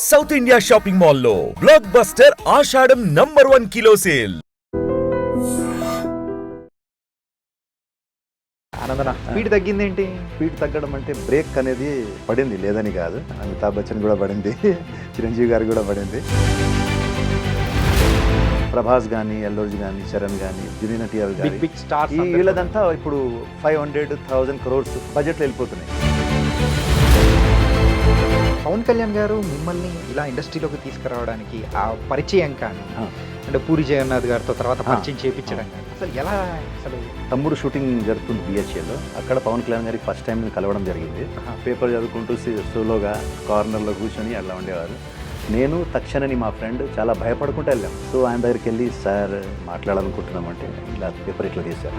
South India shopping మాల్లో block buster ఆషాఢం #1 kilo sale. ఆనందన speed తగ్గింది ఏంటి? స్పీడ్ తగ్గడం అంటే బ్రేక్ అనేది పడింది, లేదని కాదు. అమితాబ్ బచ్చన్ కూడా పడింది, చిరంజీవి గారు కూడా పడింది, ప్రభాస్ కానీ, అల్లు అర్జున్ కానీ, చరణ్ కానీ, జూనియర్ ఎన్టీఆర్ కానీ, బిగ్ స్టార్స్ వీళ్ళదంతా ఇప్పుడు 500,000 crores బడ్జెట్లో వెళ్ళిపోతున్నాయి. పవన్ కళ్యాణ్ గారు మిమ్మల్ని ఇలా ఇండస్ట్రీలోకి తీసుకురావడానికి ఆ పరిచయం కానీ, అంటే పూరి జగన్నాథ్ గారితో తర్వాత పరిచయం చేయించడం కానీ అసలు ఎలా? అసలు తమ్ముడు షూటింగ్ జరుగుతుంది బిహెచ్ఏలో. అక్కడ పవన్ కళ్యాణ్ గారికి ఫస్ట్ టైం కలవడం జరిగింది. పేపర్ చదువుకుంటూ సోలోగా కార్నర్లో కూర్చొని అలా ఉండేవారు. నేను తక్షణని మా ఫ్రెండ్ చాలా భయపడుకుంటూ వెళ్ళాం. సో ఆయన దగ్గరికి వెళ్ళి, సార్ మాట్లాడాలనుకుంటున్నామంటే ఇలా పేపర్ ఇట్లా తీశారు.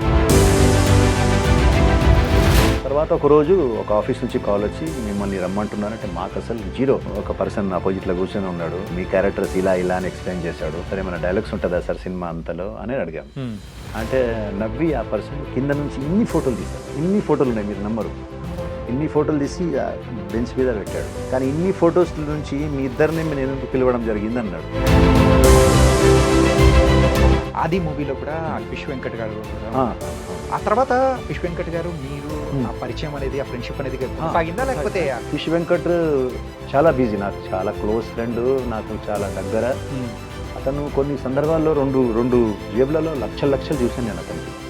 తర్వాత ఒకరోజు ఒక ఆఫీస్ నుంచి కాల్ వచ్చి, మిమ్మల్ని రమ్మంటున్నారంటే మాకు అసలు జీరో. ఒక పర్సన్ ఆపోజిట్లో కూర్చొని ఉన్నాడు, మీ క్యారెక్టర్స్ ఇలా ఇలా అని ఎక్స్ప్లెయిన్ చేశాడు. సరే మన డైలాగ్స్ ఉంటుందా సార్ సినిమా అంతలో అని అడిగాం. అంటే నవ్వి ఆ పర్సన్ కింద నుంచి ఇన్ని ఫోటోలు తీశారు. ఇన్ని ఫోటోలు ఉన్నాయి, మీరు నమ్మరు. ఇన్ని ఫోటోలు తీసి బెంచ్ మీద పెట్టాడు. కానీ ఇన్ని ఫొటోస్ నుంచి మీ ఇద్దరిని నేను ఎందుకు పిలవడం జరిగింది అన్నాడు. ఆది మూవీలో కూడా విశ్వ వెంకట్ గారు, ఆ తర్వాత విశ్వ వెంకట్ గారు మీరు ఆ పరిచయం అనేది, ఆ ఫ్రెండ్షిప్ అనేది సాగిందా లేకపోతే? విశ్వ వెంకట్ చాలా బిజీ, నాకు చాలా క్లోజ్ ఫ్రెండ్, నాకు చాలా దగ్గర. అతను కొన్ని సందర్భాల్లో రెండు జేబులలో లక్షలు చూశాను నేను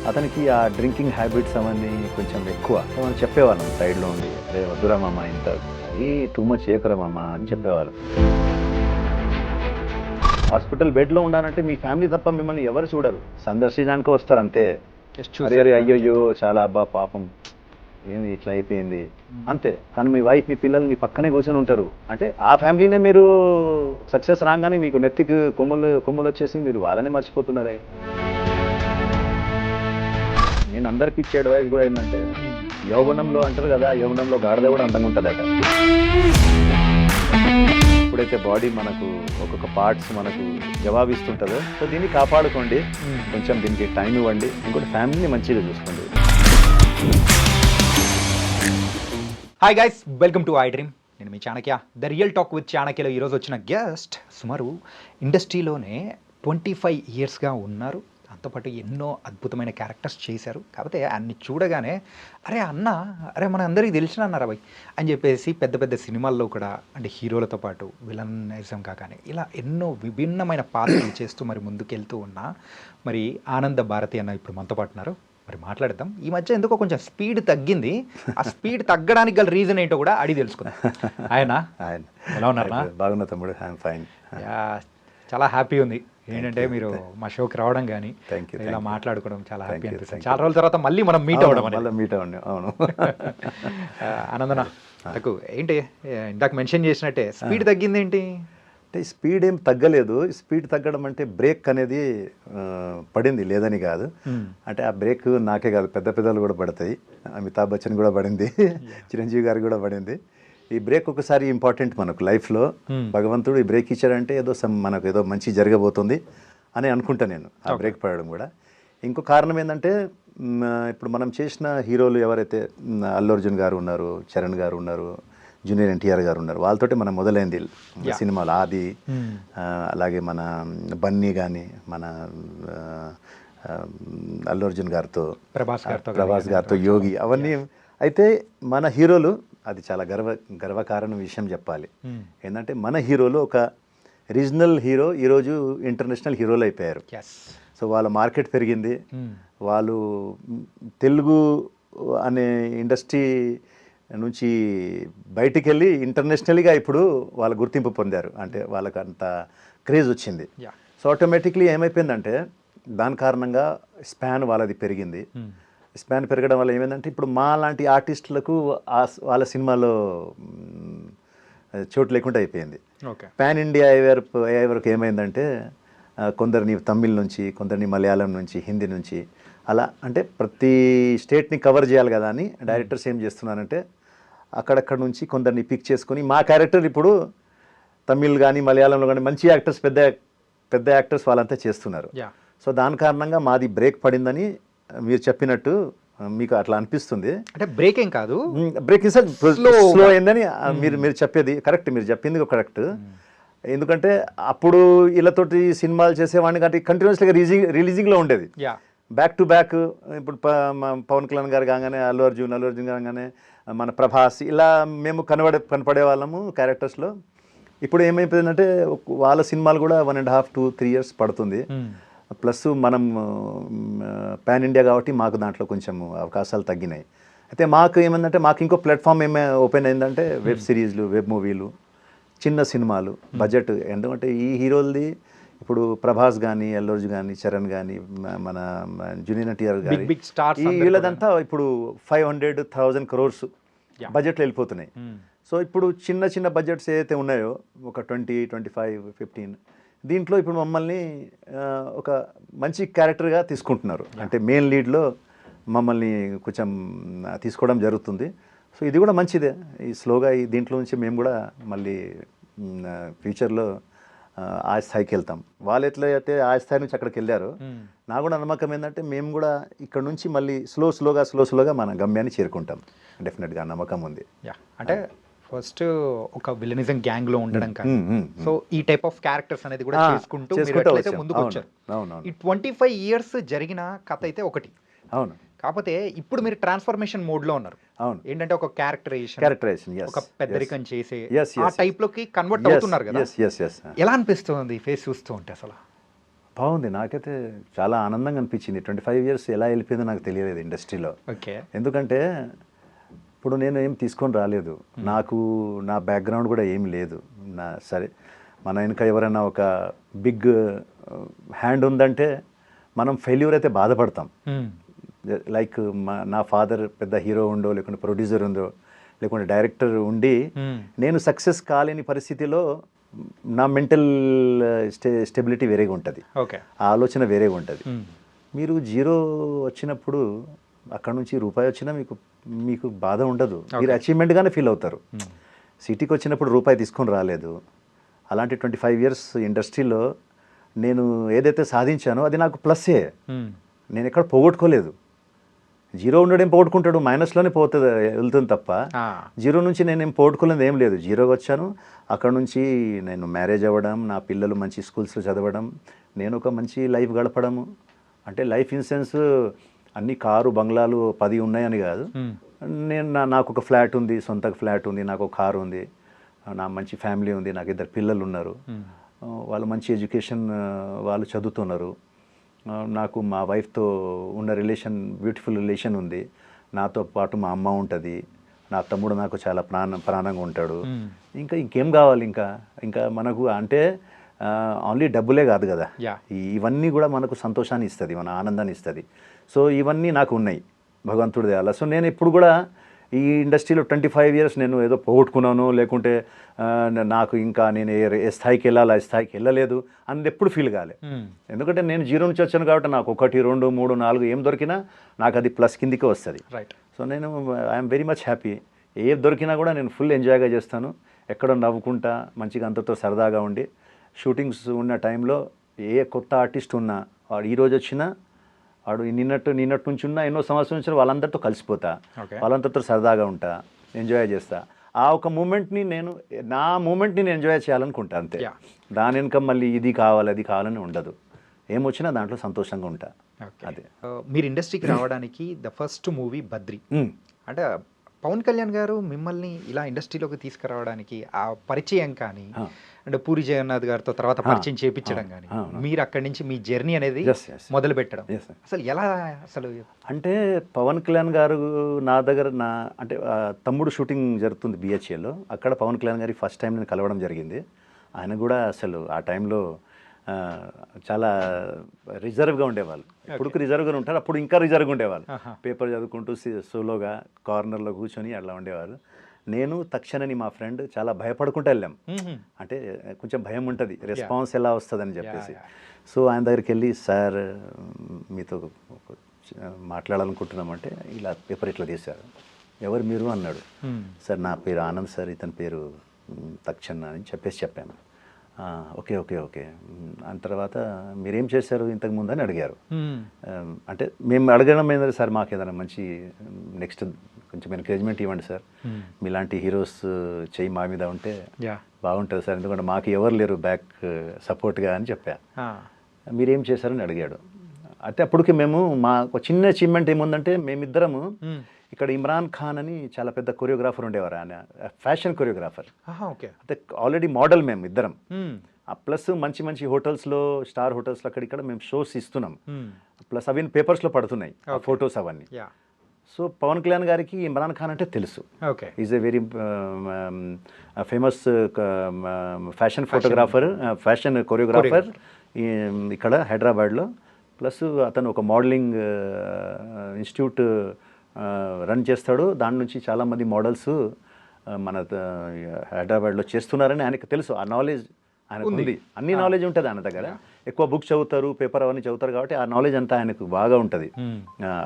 అతనికి ఆ డ్రింకింగ్ హ్యాబిట్స్ అవన్నీ కొంచెం ఎక్కువ. మనం చెప్పేవాళ్ళం సైడ్లో ఉండి, అరే వద్దురా మామ, ఇంత టూ మచ్ చేయకురా మామ అని చెప్పేవాళ్ళు. హాస్పిటల్ బెడ్లో ఉండాలంటే మీ ఫ్యామిలీ తప్ప మిమ్మల్ని ఎవరు చూడరు, సందర్శించడానికి వస్తారు అంతే. అరే అయ్యో చాలా అబ్బా పాపం ఏమి ఇట్లా అయిపోయింది అంతే. కానీ మీ వైఫ్, మీ పిల్లలు మీ పక్కనే కూర్చొని ఉంటారు. అంటే ఆ ఫ్యామిలీనే మీరు సక్సెస్ రాగానే మీకు నెత్తికి కొమ్ములు వచ్చేసి మీరు వాళ్ళనే మర్చిపోతున్నారే. నేను అందరికి ఇచ్చే అడ్వైస్ కూడా ఏంటంటే, యౌవనంలో అంటారు కదా, యౌవనంలో గాడిద కూడా అందంగా ఉంటుందట. ఎప్పుడైతే బాడీ మనకు ఒక్కొక్క పార్ట్స్ మనకు జవాబిస్తుంటుందో, సో దీన్ని కాపాడుకోండి, కొంచెం దీనికి టైం ఇవ్వండి, ఇంకోటి ఫ్యామిలీని మంచిగా చూసుకోండి. Hi guys, welcome to I dream. నేను మీ Chanakya, the real talk with చాణక్యలో ఈరోజు వచ్చిన గెస్ట్ సుమారు ఇండస్ట్రీలోనే 25 yearsగా ఉన్నారు. దాంతోపాటు ఎన్నో అద్భుతమైన క్యారెక్టర్స్ చేశారు. కాకపోతే అన్ని చూడగానే అరే మన అందరికీ తెలిసిన అన్నారా భయ్ అని చెప్పేసి పెద్ద పెద్ద సినిమాల్లో కూడా, అంటే హీరోలతో పాటు విలనిజంగా కానీ ఇలా ఎన్నో విభిన్నమైన పాత్రలు చేస్తూ మరి ముందుకెళ్తూ ఉన్న మరి ఆనంద భారతి అన్న ఇప్పుడు మనతో పాటు ఉన్నారు. మరి మాట్లాడదాం. ఈ మధ్య ఎందుకో కొంచెం స్పీడ్ తగ్గింది. ఆ స్పీడ్ తగ్గడానికి గల రీజన్ ఏంటో కూడా అడిగి తెలుసుకుందాం. ఆయన ఎలా ఉన్నారు? బాగున్నా తమ్ముడు, ఐఎమ్ ఫైన్. చాలా హ్యాపీ ఉంది ఏంటంటే మీరు మా షోకి రావడం కానీ ఇలా మాట్లాడుకోవడం చాలా హ్యాపీ అనిపిస్తుంది. చాలా రోజుల తర్వాత మళ్ళీ మనం మీట్ అవ్వడం. అవును. ఆనందన నాకు ఏంటి ఇందాక మెన్షన్ చేసినట్టే స్పీడ్ తగ్గింది ఏంటి? అంటే స్పీడ్ ఏం తగ్గలేదు. స్పీడ్ తగ్గడం అంటే బ్రేక్ అనేది పడింది, లేదని కాదు. అంటే ఆ బ్రేక్ నాకే కాదు, పెద్దలు కూడా పడతాయి. అమితాబ్ బచ్చన్ కూడా పడింది, చిరంజీవి గారు కూడా పడింది. ఈ బ్రేక్ ఒకసారి ఇంపార్టెంట్ మనకు లైఫ్లో. భగవంతుడు ఈ బ్రేక్ ఇచ్చాడంటే మనకు ఏదో మంచి జరగబోతుంది అని అనుకుంటా నేను, ఆ బ్రేక్ పడడం కూడా. ఇంకో కారణం ఏంటంటే, ఇప్పుడు మనం చేసిన హీరోలు ఎవరైతే అల్లు అర్జున్ గారు ఉన్నారు, చరణ్ గారు ఉన్నారు, జూనియర్ ఎన్టీఆర్ గారు ఉన్నారు, వాళ్ళతోటి మనం మొదలైంది సినిమాలు. ఆది, అలాగే మన బన్నీ కానీ, మన అల్లు అర్జున్ గారితో, ప్రభాస్ గారితో యోగి, అవన్నీ. అయితే మన హీరోలు, అది చాలా గర్వకారణ విషయం చెప్పాలి. ఏంటంటే మన హీరోలు ఒక రీజనల్ హీరో ఈరోజు ఇంటర్నేషనల్ హీరోలు అయిపోయారు. సో వాళ్ళ మార్కెట్ పెరిగింది. వాళ్ళు తెలుగు అనే ఇండస్ట్రీ నుంచి బయటికి వెళ్ళి ఇంటర్నేషనల్గా ఇప్పుడు వాళ్ళ గుర్తింపు పొందారు. అంటే వాళ్ళకి అంత క్రేజ్ వచ్చింది. సో ఆటోమేటిక్లీ ఏమైపోయిందంటే, దాని కారణంగా స్పాన్ వాళ్ళది పెరిగింది. స్పాన్ పెరగడం వల్ల ఏమైందంటే, ఇప్పుడు మా లాంటి ఆర్టిస్టులకు వాళ్ళ సినిమాలో చోటు లేకుండా అయిపోయింది. పాన్ ఇండియా అయ్యే వరకు ఏమైందంటే, కొందరిని తమిళ్ నుంచి, కొందరిని మలయాళం నుంచి, హిందీ నుంచి, అలా అంటే ప్రతి స్టేట్ని కవర్ చేయాలి కదా అని డైరెక్టర్స్ ఏం చేస్తున్నారంటే, అక్కడక్కడ నుంచి కొందరిని పిక్ చేసుకొని మా క్యారెక్టర్ ఇప్పుడు తమిళ్ కానీ మలయాళంలో కానీ మంచి యాక్టర్స్, పెద్ద యాక్టర్స్ వాళ్ళంతా చేస్తున్నారు. సో దాని కారణంగా మాది బ్రేక్ పడిందని మీరు చెప్పినట్టు మీకు అట్లా అనిపిస్తుంది. అంటే బ్రేక్ ఏం కాదు, బ్రేక్ ఇస్ స్లో అయిందని మీరు చెప్పేది కరెక్ట్, మీరు చెప్పింది కరెక్ట్. ఎందుకంటే అప్పుడు వీళ్ళతోటి సినిమాలు చేసేవాడిని కాబట్టి కంటిన్యూస్గా రిలీజింగ్లో ఉండేది, బ్యాక్ టు బ్యాక్. ఇప్పుడు పవన్ కళ్యాణ్ గారు కాగానే అల్లు అర్జున్ కాగానే మన ప్రభాస్, ఇలా మేము కనపడే వాళ్ళము క్యారెక్టర్స్లో. ఇప్పుడు ఏమైపోయిందంటే వాళ్ళ సినిమాలు కూడా 1.5 to 3 years పడుతుంది. ప్లస్ మనం పాన్ ఇండియా కాబట్టి మాకు దాంట్లో కొంచెం అవకాశాలు తగ్గినాయి. అయితే మాకు ఏమైందంటే మాకు ఇంకో ప్లాట్ఫామ్ ఓపెన్ అయిందంటే వెబ్ సిరీస్లు, వెబ్ మూవీలు, చిన్న సినిమాలు, బడ్జెట్. ఎందుకంటే ఈ హీరోలది ఇప్పుడు ప్రభాస్ కానీ, అల్లు అర్జున్ కానీ, చరణ్ కానీ, మన జూనియర్ ఎన్టీఆర్ కానీ, వీళ్ళదంతా ఇప్పుడు 500,000 crores బడ్జెట్లు వెళ్ళిపోతున్నాయి. సో ఇప్పుడు చిన్న బడ్జెట్స్ ఏదైతే ఉన్నాయో ఒక 20, 25, 15, దీంట్లో ఇప్పుడు మమ్మల్ని ఒక మంచి క్యారెక్టర్గా తీసుకుంటున్నారు. అంటే మెయిన్ లీడ్లో మమ్మల్ని కొంచెం తీసుకోవడం జరుగుతుంది. సో ఇది కూడా మంచిదే. ఈ స్లోగా దీంట్లో నుంచి మేము కూడా మళ్ళీ ఫ్యూచర్లో ఆ స్థాయికి వెళ్తాం. వాళ్ళు ఎట్లయితే ఆ స్థాయి నుంచి అక్కడికి వెళ్ళారో, నాకు కూడా నమ్మకం ఏంటంటే మేము కూడా ఇక్కడ నుంచి మళ్ళీ స్లోగా మన గమ్యాన్ని చేరుకుంటాం. డెఫినెట్గా నమ్మకం ఉంది. అంటే ఫస్ట్ ఒక విలనిజం గ్యాంగ్ లో ఉండడం కానీ, సో ఈ టైప్ ఆఫ్ క్యారెక్టర్స్ అనేది కూడా చేసుకుంటూ ముందుకు వచ్చారు. ఈ 25 years జరిగిన కథ అయితే ఒకటి. అవును. కాకపోతే ఇప్పుడు మీరు ట్రాన్స్ఫర్మేషన్ మోడ్ లో ఉన్నారు. అవును. ఏంటంటే ఒక క్యారెక్టరేషన్, ఒక పెద్దరికం చేసే ఆ టైప్ లోకి కన్వర్ట్ అవుతున్నారు కదా. ఎలా అనిపిస్తుంది ఫేస్ చూస్తూ ఉంటే? అసలు బాగుంది, నాకైతే చాలా ఆనందంగా అనిపించింది. 25 years ఎలా వెళ్ళిపోయిందో నాకు తెలియలేదు ఇండస్ట్రీలో. ఓకే. ఎందుకంటే ఇప్పుడు నేను ఏం తీసుకొని రాలేదు, నాకు నా బ్యాక్గ్రౌండ్ కూడా ఏమి లేదు. సరే మన వెనుక ఎవరైనా ఒక బిగ్ హ్యాండ్ ఉందంటే మనం ఫెయిల్యూర్ అయితే బాధపడతాం. లైక్ నా ఫాదర్ పెద్ద హీరో ఉండో, లేకుంటే ప్రొడ్యూసర్ ఉందో, లేకుంటే డైరెక్టర్ ఉండి నేను సక్సెస్ కాలేని పరిస్థితిలో నా మెంటల్ స్టెబిలిటీ వేరేగా ఉంటుంది, ఆ ఆలోచన వేరేగా ఉంటుంది. మీరు జీరో వచ్చినప్పుడు అక్కడ నుంచి రూపాయి వచ్చినా మీకు బాధ ఉండదు, మీరు అచీవ్మెంట్గానే ఫీల్ అవుతారు. సిటీకి వచ్చినప్పుడు రూపాయి తీసుకొని రాలేదు. అలాంటి 25 years ఇండస్ట్రీలో నేను ఏదైతే సాధించానో అది నాకు ప్లస్సే. నేను ఎక్కడ పోగొట్టుకోలేదు. జీరో ఉండడం పోగొట్టుకుంటాడు, మైనస్లోనే వెళ్తుంది తప్ప జీరో నుంచి నేనేం పోగొట్టుకోలేదు ఏం లేదు. జీరోగా వచ్చాను, అక్కడ నుంచి నేను మ్యారేజ్ అవ్వడం, నా పిల్లలు మంచి స్కూల్స్లో చదవడం, నేను ఒక మంచి లైఫ్ గడపడము. అంటే లైఫ్ ఇన్ సెన్స్ అన్ని కారు బంగ్లాలు 10 ఉన్నాయని కాదు. నేను నాకు ఒక ఫ్లాట్ ఉంది, సొంత ఫ్లాట్ ఉంది, నాకు ఒక కారు ఉంది, నా మంచి ఫ్యామిలీ ఉంది, నాకు 2 పిల్లలు ఉన్నారు, వాళ్ళు మంచి ఎడ్యుకేషన్, వాళ్ళు చదువుతున్నారు. నాకు మా వైఫ్తో ఉన్న బ్యూటిఫుల్ రిలేషన్ ఉంది. నాతో పాటు మా అమ్మ ఉంటుంది, నా తమ్ముడు నాకు చాలా ప్రాణంగా ఉంటాడు. ఇంకేం కావాలి? ఇంకా మనకు అంటే ఓన్లీ డబ్బులే కాదు కదా, ఇవన్నీ కూడా మనకు సంతోషాన్ని ఇస్తుంది, మన ఆనందాన్ని ఇస్తుంది. సో ఇవన్నీ నాకు ఉన్నాయి భగవంతుడి దయ వల్ల. సో నేను ఇప్పుడు కూడా ఈ ఇండస్ట్రీలో 25 years నేను ఏదో పోగొట్టుకున్నాను, లేకుంటే నాకు ఇంకా నేను ఏ స్థాయికి వెళ్ళాలి, ఆ స్థాయికి వెళ్ళలేదు అని ఎప్పుడు ఫీల్ కాలే. ఎందుకంటే నేను జీరో నుంచి వచ్చాను కాబట్టి నాకు 1, 2, 3, 4 ఏం దొరికినా నాకు అది ప్లస్ కిందికి వస్తుంది. సో నేను ఐఎమ్ వెరీ మచ్ హ్యాపీ. ఏ దొరికినా కూడా నేను ఫుల్ ఎంజాయ్గా చేస్తాను, ఎక్కడో నవ్వుకుంటా, మంచిగా అంతతో సరదాగా ఉండి. షూటింగ్స్ ఉన్న టైంలో ఏ కొత్త ఆర్టిస్ట్ ఉన్నా, వాడు ఈరోజు వచ్చినా, వాడు నిన్నటి నుంచి ఉన్నా, ఎన్నో సంవత్సరాల నుంచి వాళ్ళందరితో కలిసిపోతా, వాళ్ళందరితో సరదాగా ఉంటా, ఎంజాయ్ చేస్తా. ఆ ఒక మూమెంట్ని నా మూమెంట్ని నేను ఎంజాయ్ చేయాలనుకుంటా అంతే. దాని వెనుక మళ్ళీ ఇది కావాలి అది కావాలని ఉండదు, ఏమొచ్చినా దాంట్లో సంతోషంగా ఉంటా. అదే మీరు ఇండస్ట్రీకి రావడానికి ద ఫస్ట్ మూవీ బద్రి. అంటే పవన్ కళ్యాణ్ గారు మిమ్మల్ని ఇలా ఇండస్ట్రీలోకి తీసుకురావడానికి ఆ పరిచయం కానీ, అంటే పూరి జగన్నాథ్ గారితో తర్వాత పరిచయం చేయించడం కానీ, మీరు అక్కడి నుంచి మీ జర్నీ అనేది మొదలు పెట్టడం అసలు ఎలా? అసలు అంటే పవన్ కళ్యాణ్ గారు నా దగ్గర అంటే తమ్ముడు షూటింగ్ జరుగుతుంది BHAలో, అక్కడ పవన్ కళ్యాణ్ గారికి ఫస్ట్ టైం నేను కలవడం జరిగింది. ఆయన కూడా అసలు ఆ టైంలో చాలా రిజర్వ్గా ఉండేవాళ్ళు. ఇప్పుడు రిజర్వ్గా ఉంటారు, అప్పుడు ఇంకా రిజర్వ్గా ఉండేవాళ్ళు. పేపర్ చదువుకుంటూ సోలోగా కార్నర్లో కూర్చొని అట్లా ఉండేవారు. నేను తక్షణని మా ఫ్రెండ్ చాలా భయపడుకుంటూ వెళ్ళాం. అంటే కొంచెం భయం ఉంటుంది, రెస్పాన్స్ ఎలా వస్తుందని చెప్పేసి. సో ఆయన దగ్గరికి వెళ్ళి, సార్ మీతో మాట్లాడాలనుకుంటున్నామంటే ఇలా పేపర్ ఇట్లా తీశారు, ఎవరు మీరు అన్నాడు. సార్ నా పేరు ఆనంద్ సార్, ఇతని పేరు తక్షణ అని చెప్పాను. ఓకే ఓకే ఓకే అని తర్వాత మీరేం చేశారు ఇంతకు ముందు అని అడిగారు. అంటే మేము అడగడం ఏంటంటే సార్ మాకు ఏదైనా మంచి నెక్స్ట్ కొంచెం ఎంకరేజ్మెంట్ ఇవ్వండి సార్, మీలాంటి హీరోస్ చెయ్యి మా మీద ఉంటే బాగుంటుంది సార్, ఎందుకంటే మాకు ఎవరు లేరు బ్యాక్ సపోర్ట్గా అని చెప్పా. మీరేం చేశారని అడిగాడు. అయితే అప్పటికి మేము మా ఒక చిన్న అచీవ్మెంట్ ఏముందంటే మేమిద్దరము ఇక్కడ ఇమ్రాన్ ఖాన్ అని చాలా పెద్ద కొరియోగ్రాఫర్ ఉండేవారు, ఆయన ఫ్యాషన్ కొరియోగ్రాఫర్. అయితే ఆల్రెడీ మోడల్ మేము ఇద్దరం, ప్లస్ మంచి మంచి హోటల్స్లో స్టార్ హోటల్స్లో అక్కడిక్కడ మేము షోస్ ఇస్తున్నాం, ప్లస్ అవి పేపర్స్లో పడుతున్నాయి ఫొటోస్ అవన్నీ. సో పవన్ కళ్యాణ్ గారికి ఇమ్రాన్ ఖాన్ అంటే తెలుసు, is a very famous fashion photographer, fashion choreographer ఇక్కడ హైదరాబాద్లో. ప్లస్ అతను ఒక మోడలింగ్ ఇన్స్టిట్యూట్ రన్ చేస్తాడు, దాని నుంచి చాలామంది మోడల్స్ మన హైదరాబాద్లో చేస్తున్నారని ఆయనకు తెలుసు, ఆ నాలెడ్జ్ ఆయనకు ఉంది, అన్ని నాలెడ్జ్ ఉంటుంది ఆయన దగ్గర. ఎక్కువ బుక్స్ చదువుతారు, పేపర్ అవన్నీ చదువుతారు కాబట్టి ఆ నాలెడ్జ్ అంతా ఆయనకు బాగా ఉంటుంది,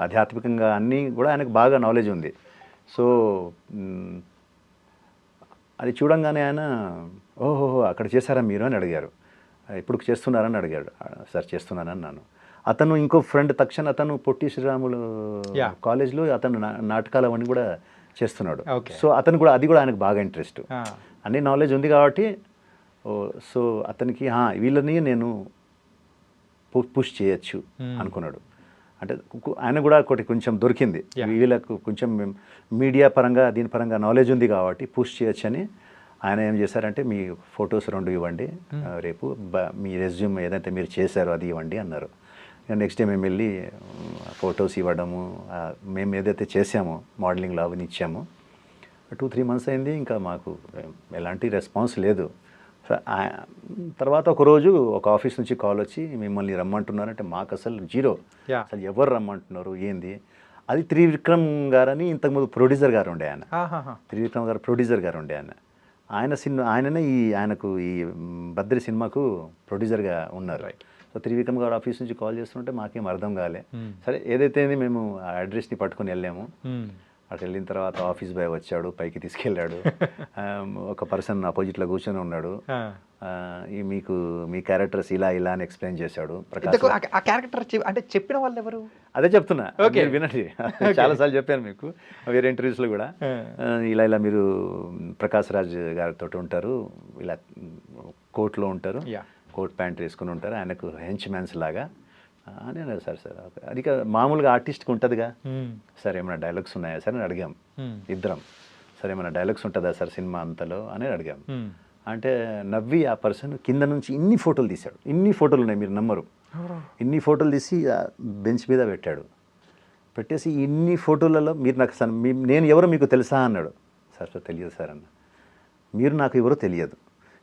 ఆధ్యాత్మికంగా అన్నీ కూడా ఆయనకు బాగా నాలెడ్జ్ ఉంది. సో అది చూడంగానే ఆయన ఓహోహో అక్కడ చేశారా మీరు అని అడిగారు, ఇప్పుడు చేస్తున్నారని అడిగాడు. సార్ చేస్తున్నానని అన్నాను. అతను ఇంకో ఫ్రెండ్ తక్షణ అతను పొట్టి శ్రీరాములు కాలేజ్లో అతను నాటకాలు అవన్నీ కూడా చేస్తున్నాడు. సో అతను కూడా అది కూడా ఆయనకు బాగా ఇంట్రెస్ట్, అన్ని నాలెడ్జ్ ఉంది కాబట్టి సో అతనికి వీళ్ళని నేను పుష్ చేయొచ్చు అనుకున్నాడు. అంటే ఆయన కూడా ఒకటి కొంచెం దొరికింది, వీళ్ళకు కొంచెం మీడియా పరంగా దీని పరంగా నాలెడ్జ్ ఉంది కాబట్టి పుష్ చేయొచ్చు అని. ఆయన ఏం చేశారంటే మీ ఫొటోస్ 2 ఇవ్వండి, రేపు మీ రెజ్యూమ్ ఏదైతే మీరు చేశారో అది ఇవ్వండి అన్నారు. నెక్స్ట్ డే మేము వెళ్ళి ఫొటోస్ ఇవ్వడము, మేము ఏదైతే చేసామో మోడలింగ్లో అవన్నీ ఇచ్చాము. 2-3 months అయింది, ఇంకా మాకు ఎలాంటి రెస్పాన్స్ లేదు. తర్వాత ఒకరోజు ఒక ఆఫీస్ నుంచి కాల్ వచ్చి మిమ్మల్ని రమ్మంటున్నారంటే మాకు అసలు జీరో, అసలు ఎవరు రమ్మంటున్నారు ఏంది. అది త్రివిక్రమ్ గారని ఇంతకుముందు ప్రొడ్యూసర్ గారు ఉండే ఆయన, త్రివిక్రమ్ గారు ప్రొడ్యూసర్ గారు ఉండే ఆయన సినిమా ఆయననే ఆయనకు ఈ బద్రి సినిమాకు ప్రొడ్యూసర్గా ఉన్నారు. సో త్రివిక్రమ్ గారు ఆఫీస్ నుంచి కాల్ చేస్తుంటే మాకేం అర్థం కాలే. సరే ఏదైతే మేము ఆ అడ్రస్ని పట్టుకొని వెళ్ళాము. అక్కడికి వెళ్ళిన తర్వాత ఆఫీస్ బాయ్ వచ్చాడు, పైకి తీసుకెళ్ళాడు. ఒక పర్సన్ ఆపోజిట్లో కూర్చొని ఉన్నాడు, మీకు మీ క్యారెక్టర్స్ ఇలా ఇలా అని ఎక్స్ప్లెయిన్ చేశాడు. ఆ క్యారెక్టర్ అంటే చెప్పిన వాళ్ళు ఎవరు? అదే చెప్తున్నా, వినండి. చాలాసార్లు చెప్పాను మీకు వేరే ఇంటర్వ్యూస్లో కూడా. ఇలా ఇలా మీరు ప్రకాష్ రాజ్ గారితో ఉంటారు, ఇలా కోర్టులో ఉంటారు, కోట్ ప్యాంట్ వేసుకుని ఉంటారు, ఆయనకు హెంచ్ మ్యాన్స్ లాగా అని అన్నారు. సార్ అది మామూలుగా ఆర్టిస్ట్కి ఉంటుందిగా సార్, ఏమైనా డైలాగ్స్ ఉన్నాయా సార్ అని అడిగాం ఇద్దరం. సార్ ఏమైనా డైలాగ్స్ ఉంటుందా సార్ సినిమా అంతలో అని అడిగాం. అంటే నవ్వి ఆ పర్సన్ కింద నుంచి ఇన్ని ఫోటోలు తీశాడు, ఇన్ని ఫోటోలు ఉన్నాయి మీరు నమ్మరు, ఇన్ని ఫోటోలు తీసి బెంచ్ మీద పెట్టాడు. పెట్టేసి ఇన్ని ఫోటోలలో మీరు నాకు సార్ నేను ఎవరో మీకు తెలుసా అన్నాడు. సార్ తెలియదు సార్ అన్న. మీరు నాకు ఎవరో తెలియదు,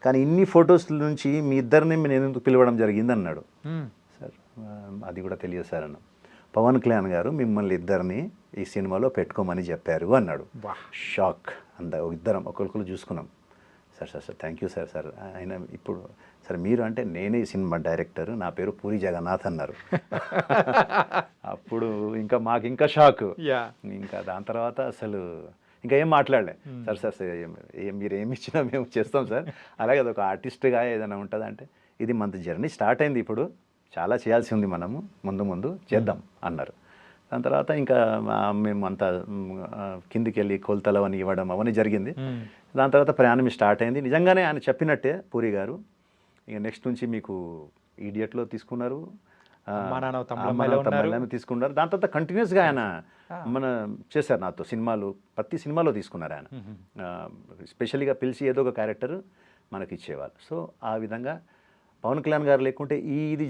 కానీ ఇన్ని ఫొటోస్ నుంచి మీ ఇద్దరిని నేను ఎందుకు పిలవడం జరిగింది అన్నాడు. సార్ అది కూడా తెలియదు సార్ అన్న. పవన్ కళ్యాణ్ గారు మిమ్మల్ని ఇద్దరిని ఈ సినిమాలో పెట్టుకోమని చెప్పారు అన్నాడు. షాక్ ఇద్దరం ఒకరికొకరు చూసుకున్నాం. Sir thank you sir. Sir ఆయన ఇప్పుడు సార్ మీరు అంటే నేనే ఈ సినిమా డైరెక్టర్, నా పేరు పూరి జగన్నాథ్ అన్నారు. అప్పుడు ఇంకా మాకు ఇంకా షాక్. ఇంకా దాని తర్వాత అసలు ఇంకా ఏం మాట్లాడలే. సార్ మీరు ఏమి ఇచ్చినా మేము చేస్తాం సార్, అలాగే అదొక ఆర్టిస్ట్గా ఏదైనా ఉంటుంది అంటే ఇది మన జర్నీ స్టార్ట్ అయింది, ఇప్పుడు చాలా చేయాల్సి ఉంది, మనము ముందు చేద్దాం అన్నారు. దాని తర్వాత ఇంకా మేము అంతా కిందికి వెళ్ళి కొలతలు అవన్నీ ఇవ్వడం అవన్నీ జరిగింది. దాని తర్వాత ప్రయాణం స్టార్ట్ అయింది. నిజంగానే ఆయన చెప్పినట్టే పూరి గారు ఇక నెక్స్ట్ నుంచి మీకు ఈడియట్లో తీసుకున్నారు, తీసుకున్నారు. దాని తర్వాత కంటిన్యూస్గా ఆయన చేశారు నాతో సినిమాలు, ప్రతి సినిమాలో తీసుకున్నారు ఆయన. స్పెషల్గా పిలిచి ఏదో ఒక క్యారెక్టర్ మనకి ఇచ్చేవాళ్ళు. సో ఆ విధంగా పవన్ కళ్యాణ్ గారు లేకుంటే ఇది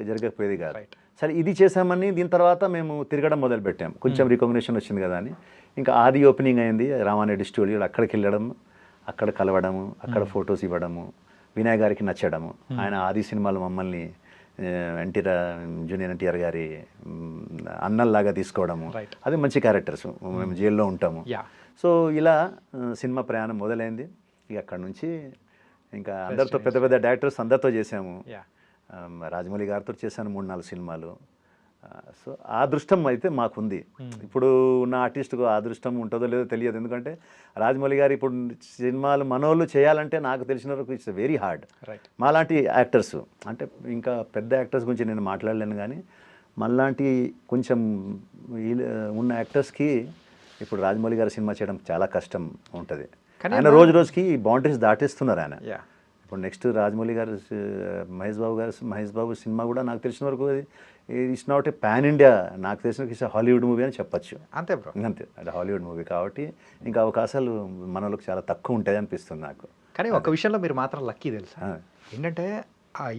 జరగకపోయేది కాదు. సరే ఇది చేసామని దీని తర్వాత మేము తిరగడం మొదలుపెట్టాం, కొంచెం రికగ్నిషన్ వచ్చింది కదా అని. ఇంకా ఆది ఓపెనింగ్ అయింది రామారెడ్డి స్టూడియోలో, అక్కడికి వెళ్ళడం, అక్కడ కలవడము, అక్కడ ఫొటోస్ ఇవ్వడము, వినాయక్ గారికి నచ్చడము. ఆయన ఆది సినిమాలో మమ్మల్ని జూనియర్ ఎన్టీఆర్ గారి అన్నల్లాగా తీసుకోవడము, అది మంచి క్యారెక్టర్స్, మేము జైల్లో ఉంటాము. సో ఇలా సినిమా ప్రయాణం మొదలైంది. ఇక అక్కడ నుంచి ఇంకా అందరితో పెద్ద పెద్ద డైరెక్టర్స్ అందరితో చేసాము. రాజమౌళి గారితో చేశాను 3-4 సినిమాలు. సో ఆ అదృష్టం అయితే మాకుంది. ఇప్పుడు ఉన్న ఆర్టిస్ట్కు ఆ అదృష్టం ఉంటుందో లేదో తెలియదు. ఎందుకంటే రాజమౌళి గారు ఇప్పుడు సినిమాలు మనోళ్ళు చేయాలంటే నాకు తెలిసిన వరకు ఇట్స్ వెరీ హార్డ్. రైట్. మాలాంటి యాక్టర్స్ అంటే ఇంకా పెద్ద యాక్టర్స్ గురించి నేను మాట్లాడలేను, కానీ మనలాంటి కొంచెం ఉన్న యాక్టర్స్కి ఇప్పుడు రాజమౌళి గారి సినిమా చేయడం చాలా కష్టం ఉంటుంది. ఆయన రోజు రోజుకి బౌండరీస్ దాటేస్తున్నారు ఆయన. ఇప్పుడు నెక్స్ట్ రాజమౌళి గారు మహేష్ బాబు సినిమా కూడా నాకు తెలిసిన వరకు it's not a pan India, నాకు తెలిసిన హాలీవుడ్ మూవీ అని చెప్పచ్చు. అంతే బ్రో, అంతే, అది హాలీవుడ్ మూవీ కాబట్టి ఇంకా అవకాశాలు మనలోకి చాలా తక్కువ ఉంటాయి అనిపిస్తుంది నాకు. కానీ ఒక విషయంలో మీరు మాత్రం లక్కీ తెలుసా, ఏంటంటే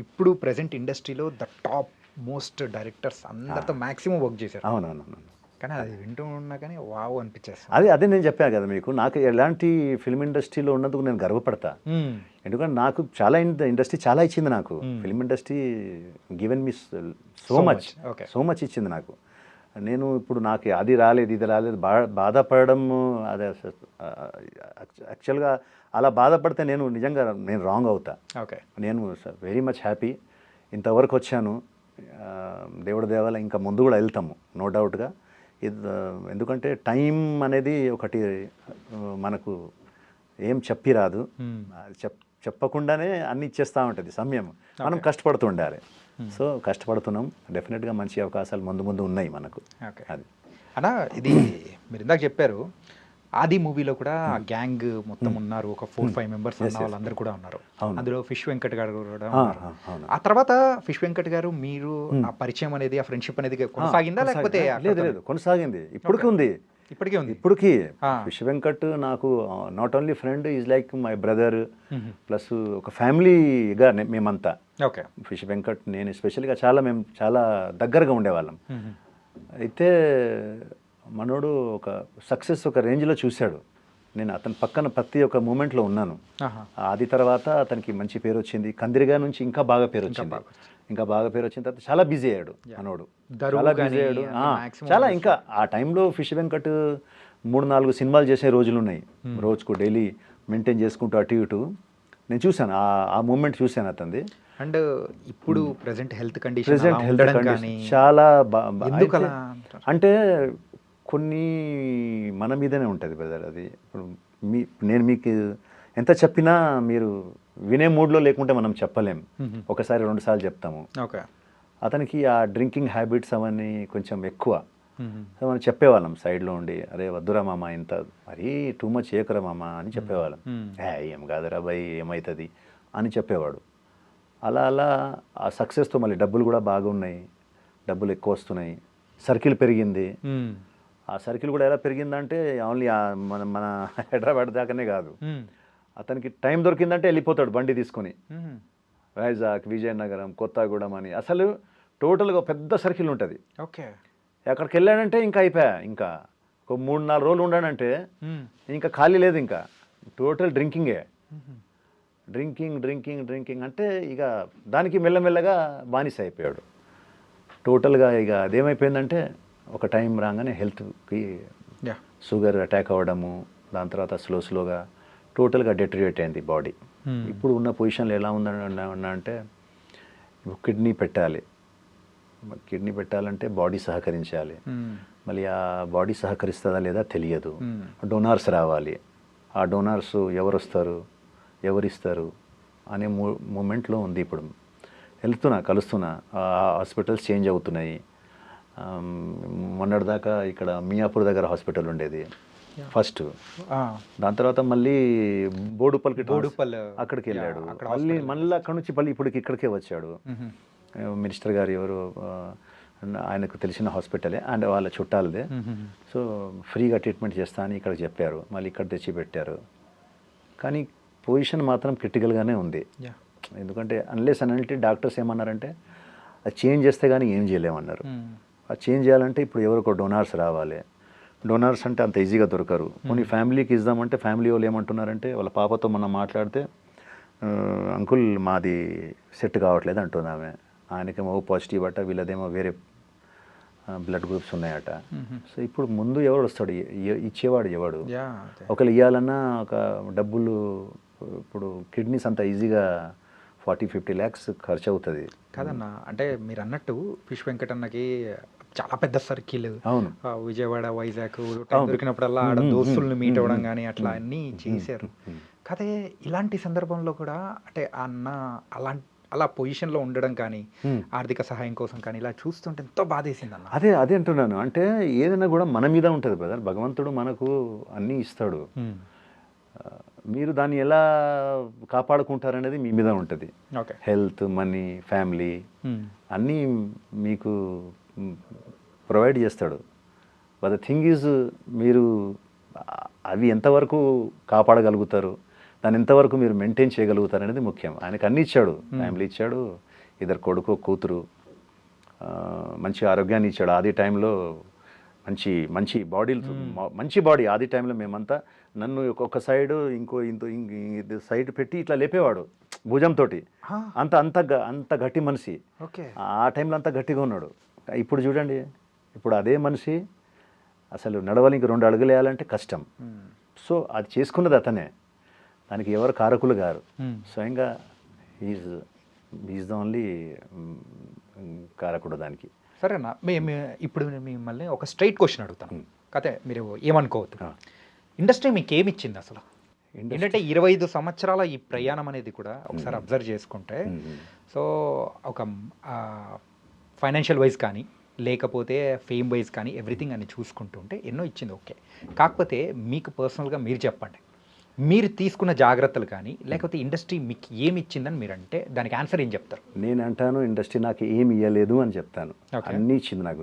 ఇప్పుడు ప్రజెంట్ ఇండస్ట్రీలో ద టాప్ మోస్ట్ డైరెక్టర్స్ అందరితో మ్యాక్సిమం వర్క్ చేశారు. అవునవును. కానీ అది వింటూ ఉన్నా కానీ వావ్ అనిపించేస్తుంది. అదే నేను చెప్పాను కదా మీకు, నాకు ఎలాంటి ఫిల్మ్ ఇండస్ట్రీలో ఉన్నందుకు నేను గర్వపడతా. ఎందుకంటే నాకు చాలా ఇండస్ట్రీ చాలా ఇచ్చింది నాకు. Film industry given me so much ఇచ్చింది నాకు. నేను ఇప్పుడు నాకు అది రాలేదు ఇది రాలేదు బాధపడడం, అదే యాక్చువల్గా అలా బాధపడితే నిజంగా నేను రాంగ్ అవుతా. ఓకే, నేను వెరీ మచ్ హ్యాపీ ఇంతవరకు వచ్చాను. దేవుడి దేవాల ఇంకా ముందు కూడా వెళ్తాము నో డౌట్గా. ఎందుకంటే టైం అనేది ఒకటి మనకు ఏం చెప్పి రాదు, చెప్పకుండానే అన్ని ఇచ్చేస్తూ ఉంటుంది సమయం. మనం కష్టపడుతూ ఉండాలి. సో కష్టపడుతున్నాం, డెఫినెట్గా మంచి అవకాశాలు ముందు ఉన్నాయి మనకు. అది అన్నా, ఇది మీరు ఇందాక చెప్పారు ఆది మూవీలో కూడా గ్యాంగ్ మొత్తం ఉన్నారు, ఒక 4-5 మెంబర్స్ ఉన్న వాళ్ళందరూ కూడా ఉన్నారు. అందులో ఫిష్ వెంకట్ గారు కూడా ఉన్నారు. ఆ తర్వాత ఫిష్ వెంకట్ గారు మీరు ఆ పరిచయం అనేది, ఆ ఫ్రెండ్షిప్ అనేది కొనసాగిందా లేకపోతే? లేదు, కొనసాగింది. ఇప్పటికీ ఉంది. ఇప్పటికీ ఫిష్ వెంకట్ నాకు not only friend, is like my brother, plus ఒక ఫ్యామిలీగా మేమంతా. ఓకే, ఫిష్ వెంకట్ నేను ఎస్పెషల్గా మేము చాలా దగ్గరగా ఉండేవాళ్ళం. అయితే మనోడు ఒక సక్సెస్ ఒక రేంజ్లో చూశాడు. నేను అతని పక్కన ప్రతి ఒక్క మూమెంట్లో ఉన్నాను. అది తర్వాత అతనికి మంచి పేరు వచ్చింది. కందిరిగా నుంచి ఇంకా బాగా పేరు వచ్చింది. వచ్చిన తర్వాత చాలా బిజీ అయ్యాడు మనోడు, చాలా బిజీ అయ్యాడు. చాలా ఇంకా ఆ టైంలో ఫిష్ వెంకట్ 3-4 సినిమాలు చేసే రోజులు ఉన్నాయి. రోజుకు డైలీ మెయింటైన్ చేసుకుంటూ అటు ఇటు నేను చూశాను, ఆ మూమెంట్ చూశాను అతనిది. అండ్ ఇప్పుడు ప్రెసెంట్ హెల్త్ కండిషన్ చాలా అంటే కొన్ని మన మీదనే ఉంటుంది బ్రదర్. అది ఇప్పుడు నేను మీకు ఎంత చెప్పినా మీరు వినే మూడ్లో లేకుంటే మనం చెప్పలేం. ఒకసారి 2 సార్లు చెప్తాము. ఓకే, అతనికి ఆ డ్రింకింగ్ హ్యాబిట్స్ అవన్నీ కొంచెం ఎక్కువ. సో మనం చెప్పేవాళ్ళం సైడ్లో ఉండి, అరే వద్దురా మామ, ఇంత మరీ టూ మచ్ చేయకురా మామ అని చెప్పేవాళ్ళం. ఏం కాదురా బాయ్, ఏమవుతుంది అని చెప్పేవాడు. అలా ఆ సక్సెస్తో మళ్ళీ డబ్బులు కూడా బాగున్నాయి, డబ్బులు ఎక్కువ వస్తున్నాయి, సర్కిల్ పెరిగింది. ఆ సర్కిల్ కూడా ఎలా పెరిగిందంటే ఓన్లీ మన హైదరాబాద్ దాకానే కాదు, అతనికి టైం దొరికిందంటే వెళ్ళిపోతాడు బండి తీసుకొని వైజాగ్, విజయనగరం, కొత్తగూడెం అని. అసలు టోటల్గా పెద్ద సర్కిల్ ఉంటుంది. ఓకే, ఎక్కడికి వెళ్ళాడంటే ఇంకా అయిపోయా, ఇంకా ఒక 3-4 రోజులు ఉండాడంటే ఇంకా ఖాళీ లేదు, ఇంకా టోటల్ డ్రింకింగే. డ్రింకింగ్ అంటే ఇక దానికి మెల్లమెల్లగా బానిస అయిపోయాడు టోటల్గా. ఇక అదేమైపోయిందంటే ఒక టైం రాగానే హెల్త్కి షుగర్ అటాక్ అవ్వడము, దాని తర్వాత స్లోగా టోటల్గా డెటరియేట్ అయింది బాడీ. ఇప్పుడు ఉన్న పొజిషన్లో ఎలా ఉందన్నా అంటే కిడ్నీ పెట్టాలంటే బాడీ సహకరించాలి. మళ్ళీ ఆ బాడీ సహకరిస్తుందా లేదా తెలియదు. డోనార్స్ రావాలి. ఆ డోనార్స్ ఎవరు వస్తారు, ఎవరిస్తారు అనే మూమెంట్లో ఉంది. ఇప్పుడు కలుస్తున్నా, హాస్పిటల్స్ చేంజ్ అవుతున్నాయి. మొన్నటిదాకా ఇక్కడ మియాపూర్ దగ్గర హాస్పిటల్ ఉండేది ఫస్ట్, దాని తర్వాత మళ్ళీ బోడుపల్లి అక్కడికి వెళ్ళాడు. మళ్ళీ అక్కడ నుంచి ఇప్పటికి ఇక్కడికే వచ్చాడు. మినిస్టర్ గారు ఎవరు ఆయనకు తెలిసిన హాస్పిటలే అండ్ వాళ్ళ చుట్టాలదే. సో ఫ్రీగా ట్రీట్మెంట్ చేస్తా అని ఇక్కడ చెప్పారు, మళ్ళీ ఇక్కడ తెచ్చి పెట్టారు. కానీ పొజిషన్ మాత్రం క్రిటికల్గానే ఉంది. ఎందుకంటే అన్లెస్ అంటే డాక్టర్స్ ఏమన్నారంటే అది చేంజ్ చేస్తే కానీ ఏం చేయలేమన్నారు. అది చేంజ్ చేయాలంటే ఇప్పుడు ఎవరికో డోనార్స్ రావాలి. డోనార్స్ అంటే అంత ఈజీగా దొరకరు. కొన్ని ఫ్యామిలీకి ఇద్దామంటే ఫ్యామిలీ వాళ్ళు ఏమంటున్నారంటే, వాళ్ళ పాపతో మనం మాట్లాడితే అంకుల్ మాది సెట్ కావట్లేదు అంటుంది ఆమె. ఆయనకేమో పాజిటివ్ అట, వీళ్ళదేమో వేరే బ్లడ్ గ్రూప్స్ ఉన్నాయట. సో ఇప్పుడు ముందు ఎవడు వస్తాడు, ఇచ్చేవాడు ఎవడు? ఒకళ్ళు ఇవ్వాలన్నా ఒక డబ్బులు, ఇప్పుడు కిడ్నీస్ అంత ఈజీగా 40-50 lakhs ఖర్చు అవుతుంది. కాదన్నా, అంటే మీరు అన్నట్టు ఫిష్ వెంకటన్నకి చాలా పెద్ద సర్కిల్, అవును. విజయవాడ, వైజాగ్ టైం దొరికినప్పుడల్లా ఆడ దోస్తుల్ని మీట్ అవ్వడం కానీ అట్లా అన్నీ చేశారు. కాదే ఇలాంటి సందర్భంలో కూడా అంటే అన్న అలా పొజిషన్లో ఉండడం కానీ ఆర్థిక సహాయం కోసం కానీ ఇలా చూస్తుంటే ఎంతో బాధేసింది అన్న. అదే అంటున్నాను. అంటే ఏదైనా కూడా మన మీద ఉంటుంది బ్రదర్. భగవంతుడు మనకు అన్నీ ఇస్తాడు. మీరు దాన్ని ఎలా కాపాడుకుంటారనేది మీ మీద ఉంటుంది. ఓకే, హెల్త్, మనీ, ఫ్యామిలీ అన్నీ మీకు ప్రొవైడ్ చేస్తాడు. బట్ ద థింగ్ ఈజ్ మీరు అవి ఎంతవరకు కాపాడగలుగుతారు, దాన్ని ఎంతవరకు మీరు మెయింటైన్ చేయగలుగుతారు అనేది ముఖ్యం. ఆయనకు అన్నీ ఇచ్చాడు, ఫ్యామిలీ ఇచ్చాడు, ఇద్దరు కొడుకు కూతురు, మంచి ఆరోగ్యాన్ని ఇచ్చాడు. ఆది టైంలో మంచి మంచి బాడీ. ఆది టైంలో మేమంతా నన్ను ఒక్కొక్క సైడ్ ఇది సైడ్ పెట్టి ఇట్లా లేపేవాడు భుజంతో. అంత గట్టి మనిషి. ఆ టైంలో అంత గట్టిగా ఉన్నాడు. ఇప్పుడు చూడండి, ఇప్పుడు అదే మనిషి అసలు నడవాలి, ఇంక 2 అడుగులు వేయాలంటే కష్టం. సో అది చేసుకున్నది అతనే, దానికి ఎవరు కారకులు గారు. స్వయంగా ఈజ్ ద ఓన్లీ కారకుడు దానికి. సరేనా, మేము ఇప్పుడు మిమ్మల్ని ఒక స్ట్రైట్ క్వశ్చన్ అడుగుతాను. కథ మీరు ఏమనుకోవద్దు. ఇండస్ట్రీ మీకు ఏమి ఇచ్చింది అసలు? ఏంటంటే 25 సంవత్సరాల ఈ ప్రయాణం అనేది కూడా ఒకసారి అబ్జర్వ్ చేసుకుంటే, సో ఒక ఫైనాన్షియల్ వైజ్ కానీ లేకపోతే ఫేమ్ వైజ్ కానీ ఎవ్రీథింగ్ అని చూసుకుంటుంటే ఎన్నో ఇచ్చింది. ఓకే, కాకపోతే మీకు పర్సనల్గా మీరు చెప్పండి, మీరు తీసుకున్న జాగ్రత్తలు కానీ లేకపోతే ఇండస్ట్రీ మీకు ఏమి ఇచ్చిందని మీరు అంటే దానికి ఆన్సర్ ఏం చెప్తారు? నేను అంటాను, ఇండస్ట్రీ నాకు ఏమి ఇవ్వలేదు అని చెప్తాను. అన్నీ ఇచ్చింది నాకు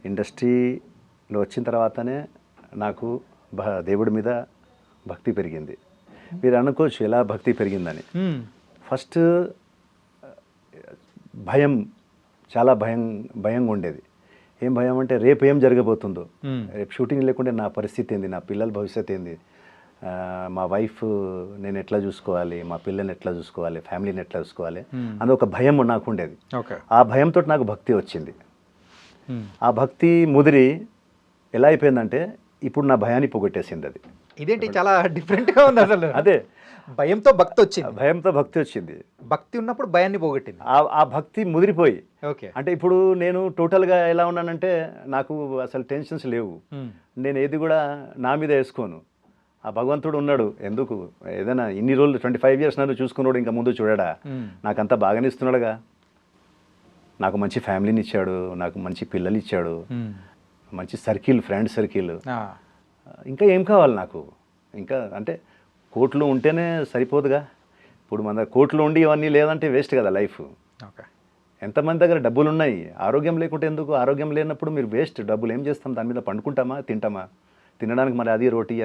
ఇండస్ట్రీలో వచ్చిన తర్వాతనే నాకు దేవుడి మీద భక్తి పెరిగింది. మీరు అనుకోవచ్చు ఎలా భక్తి పెరిగిందని. ఫస్ట్ భయం, చాలా భయంగా ఉండేది. ఏం భయం అంటే రేపు ఏం జరగబోతుందో, రేపు షూటింగ్ లేకుంటే నా పరిస్థితి ఏంది, నా పిల్లల భవిష్యత్తు ఏంది, మా వైఫ్ నేను ఎట్లా చూసుకోవాలి, మా పిల్లల్ని ఎట్లా చూసుకోవాలి, ఫ్యామిలీని ఎట్లా చూసుకోవాలి అని ఒక భయం నాకు ఉండేది. ఆ భయంతో నాకు భక్తి వచ్చింది. ఆ భక్తి ముదిరి ఎలా అయిపోయిందంటే ఇప్పుడు నా భయాన్ని పోగొట్టేసింది అది. ఇదేంటి చాలా డిఫరెంట్గా ఉంది అసలు. అదే భయంతో భక్తి వచ్చింది. భక్తి ఉన్నప్పుడు భయాన్ని పోగొట్టింది. ఆ భక్తి ముదిరిపోయి. ఓకే, అంటే ఇప్పుడు నేను టోటల్గా ఎలా ఉన్నానంటే నాకు అసలు టెన్షన్స్ లేవు. నేను ఏది కూడా నా మీద వేసుకోను. ఆ భగవంతుడు ఉన్నాడు, ఎందుకు ఏదైనా ఇన్ని రోజులు 25 years నన్ను చూసుకున్నాడు, ఇంకా ముందు చూడడా? నాకంతా బాగానే ఇస్తున్నాడుగా. నాకు మంచి ఫ్యామిలీని ఇచ్చాడు, నాకు మంచి పిల్లలు ఇచ్చాడు, మంచి సర్కిల్, ఫ్రెండ్ సర్కిల్. ఇంకా ఏం కావాలి నాకు? ఇంకా అంటే కోట్లు ఉంటేనే సరిపోదుగా. ఇప్పుడు మన కోట్లు ఉండి ఇవన్నీ లేదంటే వేస్ట్ కదా లైఫ్. ఎంతమంది దగ్గర డబ్బులు ఉన్నాయి, ఆరోగ్యం లేకుంటే ఎందుకు? ఆరోగ్యం లేనప్పుడు మీరు వేస్ట్. డబ్బులు ఏం చేస్తాం? దాని మీద పండుకుంటామా, తింటామా? తినడానికి మరి అది రోటీ,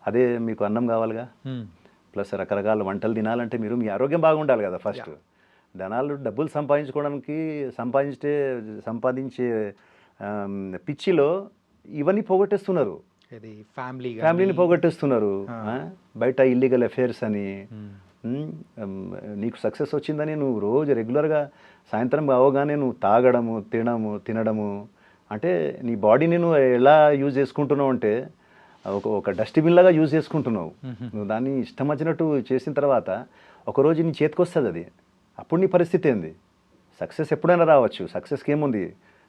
అదే మీకు అన్నం కావాలిగా. ప్లస్ రకరకాల వంటలు తినాలంటే మీరు మీ ఆరోగ్యం బాగుండాలి కదా ఫస్ట్. డబ్బులు సంపాదించే పిచ్చిలో ఇవన్నీ పోగొట్టేస్తున్నారు. ఫ్యామిలీని పోగొట్టేస్తున్నారు. బయట ఇల్లీగల్ అఫేర్స్ అని. నీకు సక్సెస్ వచ్చిందని నువ్వు రోజు రెగ్యులర్గా సాయంత్రం అవగానే నువ్వు తాగడము, తినడము అంటే నీ బాడీని నువ్వు ఎలా యూజ్ చేసుకుంటున్నావు అంటే ఒక డస్ట్బిన్ లాగా యూజ్ చేసుకుంటున్నావు. నువ్వు దాన్ని ఇష్టం వచ్చినట్టు చేసిన తర్వాత ఒకరోజు నీ చేతికి వస్తుంది అది. అప్పుడు నీ పరిస్థితి ఏంది? సక్సెస్ ఎప్పుడైనా రావచ్చు. సక్సెస్కి ఏముంది?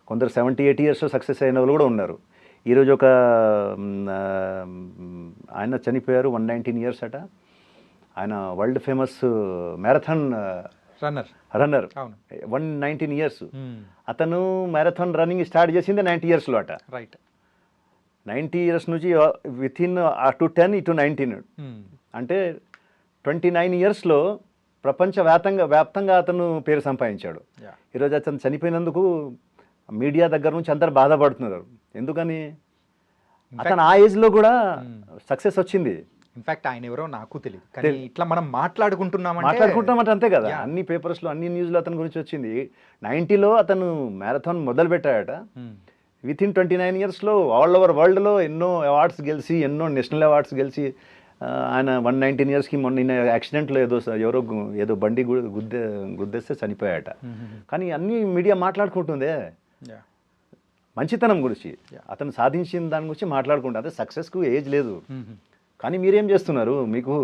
కొందరు 70-80 years సక్సెస్ అయిన వాళ్ళు కూడా ఉన్నారు. ఈరోజు ఒక ఆయన చనిపోయారు, 119 years అట. ఆయన world famous marathon runner, 119 years. అతను మ్యారథాన్ రన్నింగ్ స్టార్ట్ చేసింది 90 yearsలో అట. రైట్, 90 years నుంచి వితిన్ అటు 10 ఇటు 19 అంటే 29 yearsలో వ్యాప్తంగా అతను పేరు సంపాదించాడు. ఈరోజు అతను చనిపోయినందుకు మీడియా దగ్గర నుంచి అందరు బాధపడుతున్నారు. ఎందుకని? అతను ఆ ఏజ్లో కూడా సక్సెస్ వచ్చింది. ఇన్ఫాక్ట్ ఆయన ఎవరో నాకు తెలియదు, కానీ ఇట్లా మనం మాట్లాడుకుంటున్నామంటే అంతే కదా. అన్ని పేపర్స్లో, అన్ని న్యూస్లో అతని గురించి వచ్చింది. 90లో అతను మ్యారథాన్ మొదలు పెట్టాడట. వితిన్ 29 yearsలో ఆల్ ఓవర్ వరల్డ్లో ఎన్నో అవార్డ్స్ గెలిచి, ఎన్నో నేషనల్ అవార్డ్స్ గెలిచి ఆయన 119 yearsకి మొన్న యాక్సిడెంట్లో ఏదో బండి గుద్దేస్తే చనిపోయాట. కానీ అన్ని మీడియా మాట్లాడుకుంటుందే మంచితనం గురించి, అతను సాధించిన దాని గురించి మాట్లాడుకుంటా. అదే సక్సెస్కు ఏజ్ లేదు. కానీ మీరేం చేస్తున్నారు? మీకు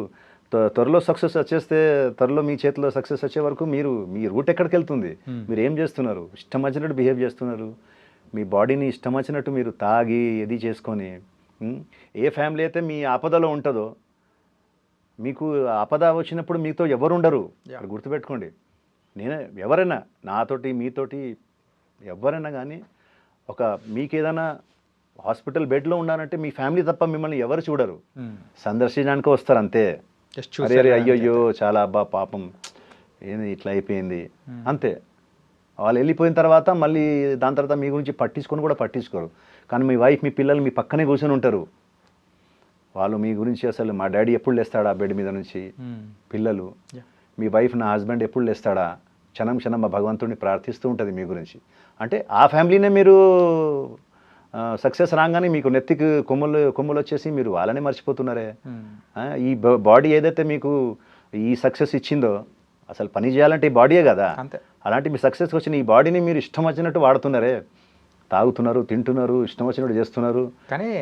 త్వరలో సక్సెస్ వచ్చేస్తే త్వరలో మీ చేతిలో సక్సెస్ వచ్చే వరకు మీ రూట్ ఎక్కడికి వెళ్తుంది, మీరు ఏం చేస్తున్నారు, ఇష్టం వచ్చినట్టు బిహేవ్ చేస్తున్నారు, మీ బాడీని ఇష్టం వచ్చినట్టు మీరు తాగి ఇది చేసుకొని, ఏ ఫ్యామిలీ అయితే మీ ఆపదలో ఉంటుందో, మీకు ఆపద వచ్చినప్పుడు మీతో ఎవరు ఉండరు. ఇక్కడ గుర్తుపెట్టుకోండి, నేనే ఎవరైనా నాతోటి మీతోటి ఎవరైనా కానీ మీకు ఏదైనా హాస్పిటల్ బెడ్లో ఉన్నారంటే మీ ఫ్యామిలీ తప్ప మిమ్మల్ని ఎవరు చూడరు, సందర్శించడానికి వస్తారు అంతే. అరే అరే అయ్యయ్యో చాలా అబ్బా పాపం ఏంది ఇట్లా అయిపోయింది అంతే. వాళ్ళు వెళ్ళిపోయిన తర్వాత మళ్ళీ దాని తర్వాత మీ గురించి పట్టించుకోరు. కానీ మీ వైఫ్ మీ పిల్లలు మీ పక్కనే కూర్చొని ఉంటారు. వాళ్ళు మీ గురించి అసలు మా డాడీ ఎప్పుడు లేస్తాడా బెడ్ మీద నుంచి, పిల్లలు మీ వైఫ్ నా హస్బెండ్ ఎప్పుడు లేస్తాడా, క్షణం క్షణం మా భగవంతుడిని ప్రార్థిస్తూ ఉంటుంది మీ గురించి. అంటే ఆ ఫ్యామిలీనే మీరు సక్సెస్ రాగానే మీకు నెత్తికి కొమ్ములు వచ్చేసి మీరు వాళ్ళనే మర్చిపోతున్నారే. ఈ బాడీ ఏదైతే మీకు ఈ సక్సెస్ ఇచ్చిందో, అసలు పని చేయాలంటే ఈ బాడీయే కదా, అలాంటి మీ సక్సెస్ వచ్చిన ఈ బాడీని మీరు ఇష్టం వచ్చినట్టు వాడుతున్నారే, తాగుతున్నారు, తింటున్నారు, ఇష్టం వచ్చినట్టు చేస్తున్నారు. కానీ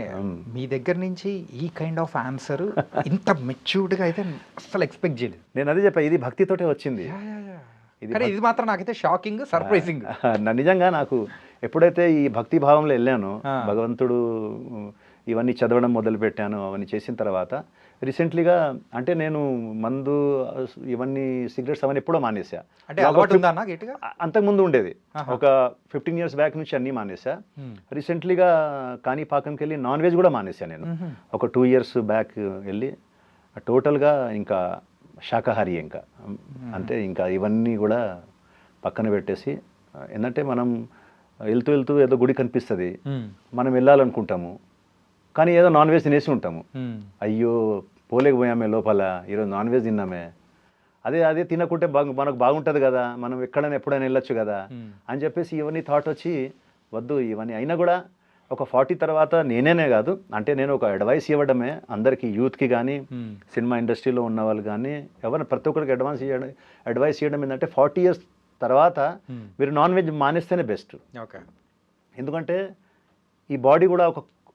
మీ దగ్గర నుంచి ఈ కైండ్ ఆఫ్ ఆన్సర్ ఇంత మెచ్యూర్డ్గా అయితే అసలు ఎక్స్పెక్ట్ చేయలేదు. నేను అదే చెప్పా, ఇది భక్తితోటే వచ్చింది. ఇది మాత్రం నాకైతే షాకింగ్, సర్ప్రైజింగ్. నిజంగా నాకు ఎప్పుడైతే ఈ భక్తి భావంలో వెళ్ళానో, భగవంతుడు ఇవన్నీ చదవడం మొదలుపెట్టాను, అవన్నీ చేసిన తర్వాత రీసెంట్లీగా అంటే నేను మందు ఇవన్నీ సిగరెట్స్ అవన్నీ ఎప్పుడో మానేసా. అంతకుముందు ఉండేది, ఒక 15 years బ్యాక్ నుంచి అన్నీ మానేసా. రీసెంట్లీగా కాణిపాకంకి వెళ్ళి నాన్ వెజ్ కూడా మానేసా నేను. ఒక 2 years బ్యాక్ వెళ్ళి టోటల్గా ఇంకా శాకాహారి, ఇంకా అంటే ఇంకా ఇవన్నీ కూడా పక్కన పెట్టేసి, ఏంటంటే మనం వెళ్తూ ఏదో గుడి కనిపిస్తుంది, మనం వెళ్ళాలనుకుంటాము, కానీ ఏదో నాన్ వెజ్ తినేసి ఉంటాము. అయ్యో పోలేకపోయామే లోపల, ఈరోజు నాన్ వెజ్ తిన్నామే, అదే తినకుంటే మనకు బాగుంటుంది కదా, మనం ఎప్పుడైనా వెళ్ళొచ్చు కదా అని చెప్పేసి ఇవన్నీ థాట్ వచ్చి వద్దు ఇవన్నీ. అయినా కూడా ఒక 40 తర్వాత నేనే కాదు, అంటే నేను ఒక అడ్వైస్ ఇవ్వడమే అందరికీ, యూత్కి కానీ సినిమా ఇండస్ట్రీలో ఉన్న వాళ్ళు కానీ ఎవరైనా ప్రతి ఒక్కరికి అడ్వైస్ ఇవ్వడం ఏంటంటే 40 years తర్వాత మీరు నాన్ వెజ్ మానేస్తేనే బెస్ట్. ఎందుకంటే ఈ బాడీ కూడా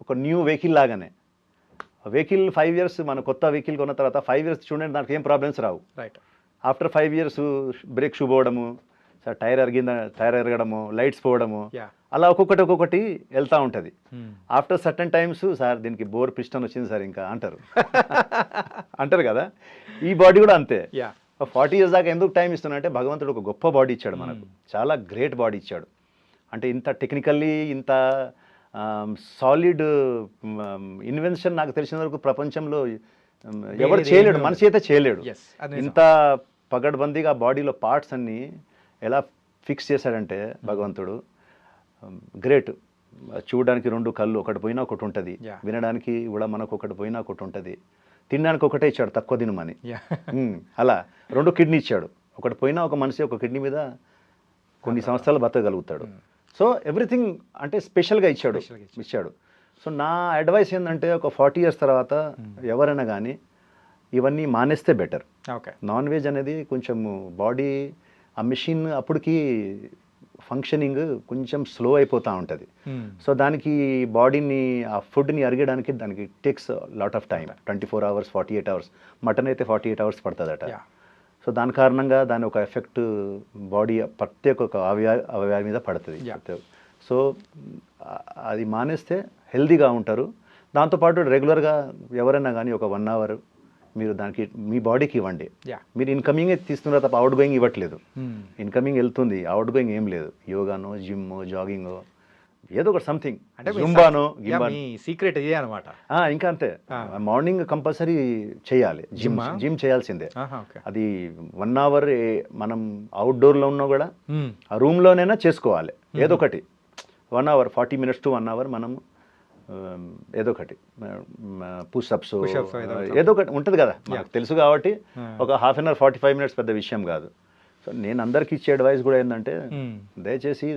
ఒక న్యూ వెహికల్ లాగానే. వెహికల్ 5 years మన కొత్త వెహికల్ కొన్న తర్వాత 5 years చూడండి, దానికి ఏం ప్రాబ్లమ్స్ రావు. ఆఫ్టర్ 5 years బ్రేక్ షూ పోవడము, టైర్ ఎరగడము, లైట్స్ పోవడము, అలా ఒక్కొక్కటి వెళ్తూ ఉంటుంది. ఆఫ్టర్ సర్టన్ టైమ్స్ సార్ దీనికి బోర్ పిస్టన్ వచ్చింది సార్ ఇంకా అంటారు కదా. ఈ బాడీ కూడా అంతే. 40 years దాకా ఎందుకు టైం ఇస్తున్నా అంటే భగవంతుడు ఒక గొప్ప బాడీ ఇచ్చాడు మనకు, చాలా గ్రేట్ బాడీ ఇచ్చాడు. అంటే ఇంత టెక్నికల్లీ ఇంత సాలిడ్ ఇన్వెన్షన్ నాకు తెలిసిన వరకు ప్రపంచంలో ఎవరు చేయలేడు, మనిషి అయితే చేయలేడు. ఇంత పగడ్బందీగా బాడీలో పార్ట్స్ అన్నీ ఎలా ఫిక్స్ చేశాడంటే భగవంతుడు గ్రేట్. చూడడానికి 2 కళ్ళు, ఒకటి పోయినా ఒకటి ఉంటుంది, వినడానికి కూడా మనకు ఒకటి పోయినా ఒకటి ఉంటుంది, తినడానికి ఒకటే ఇచ్చాడు తక్కువ తినమని. అలా 2 కిడ్నీ ఇచ్చాడు, ఒకటి పోయినా ఒక మనిషి ఒక కిడ్నీ మీద కొన్ని సంవత్సరాలు బతకగలుగుతాడు. సో ఎవ్రీథింగ్ అంటే స్పెషల్గా ఇచ్చాడు. సో నా అడ్వైస్ ఏంటంటే ఒక 40 years తర్వాత ఎవరైనా కానీ ఇవన్నీ మానేస్తే బెటర్. నాన్ వెజ్ అనేది కొంచెం బాడీ ఆ మెషిన్ అప్పటికి ఫంక్షనింగ్ కొంచెం స్లో అయిపోతూ ఉంటుంది. సో దానికి బాడీని ఆ ఫుడ్ని అరిగడానికి దానికి takes lot of time, 24 hours 48 hours. Mutton అయితే 48 hours పడుతుందట. సో దాని కారణంగా దాని ఒక ఎఫెక్ట్ బాడీ ప్రత్యేక ఒక అవయవాల మీద పడుతుంది. సో అది మానేస్తే హెల్దీగా ఉంటారు. దాంతోపాటు రెగ్యులర్గా ఎవరైనా కానీ ఒక 1 hour మీరు దానికి మీ బాడీకి ఇవ్వండి. మీరు ఇన్కమింగ్ తీస్తున్నారు తప్ప అవుట్ గోయింగ్ ఇవ్వట్లేదు. ఇన్కమింగ్ వెళ్తుంది, అవుట్ గోయింగ్ ఏం లేదు. యోగానో, జిమ్మో, జాగింగో, ఏదో ఒకటి సంథింగ్, జుంబానో, సీక్రెట్ ఇదే అనమాట. ఇంకా అంతే. మార్నింగ్ కంపల్సరీ చేయాలి, జిమ్ చేయాల్సిందే. అది 1 hour మనం అవుట్డోర్లో ఉన్నా కూడా ఆ రూమ్లోనైనా చేసుకోవాలి. ఏదో ఒకటి 1 hour 40 minutes to 1 hour మనం ఏదో ఒకటి పుషప్స్ ఏదో ఒకటి ఉంటుంది కదా, మనకు తెలుసు కాబట్టి ఒక 1/2 hour 45 minutes పెద్ద విషయం కాదు. సో నేను అందరికి ఇచ్చే అడ్వైస్ కూడా ఏంటంటే దయచేసి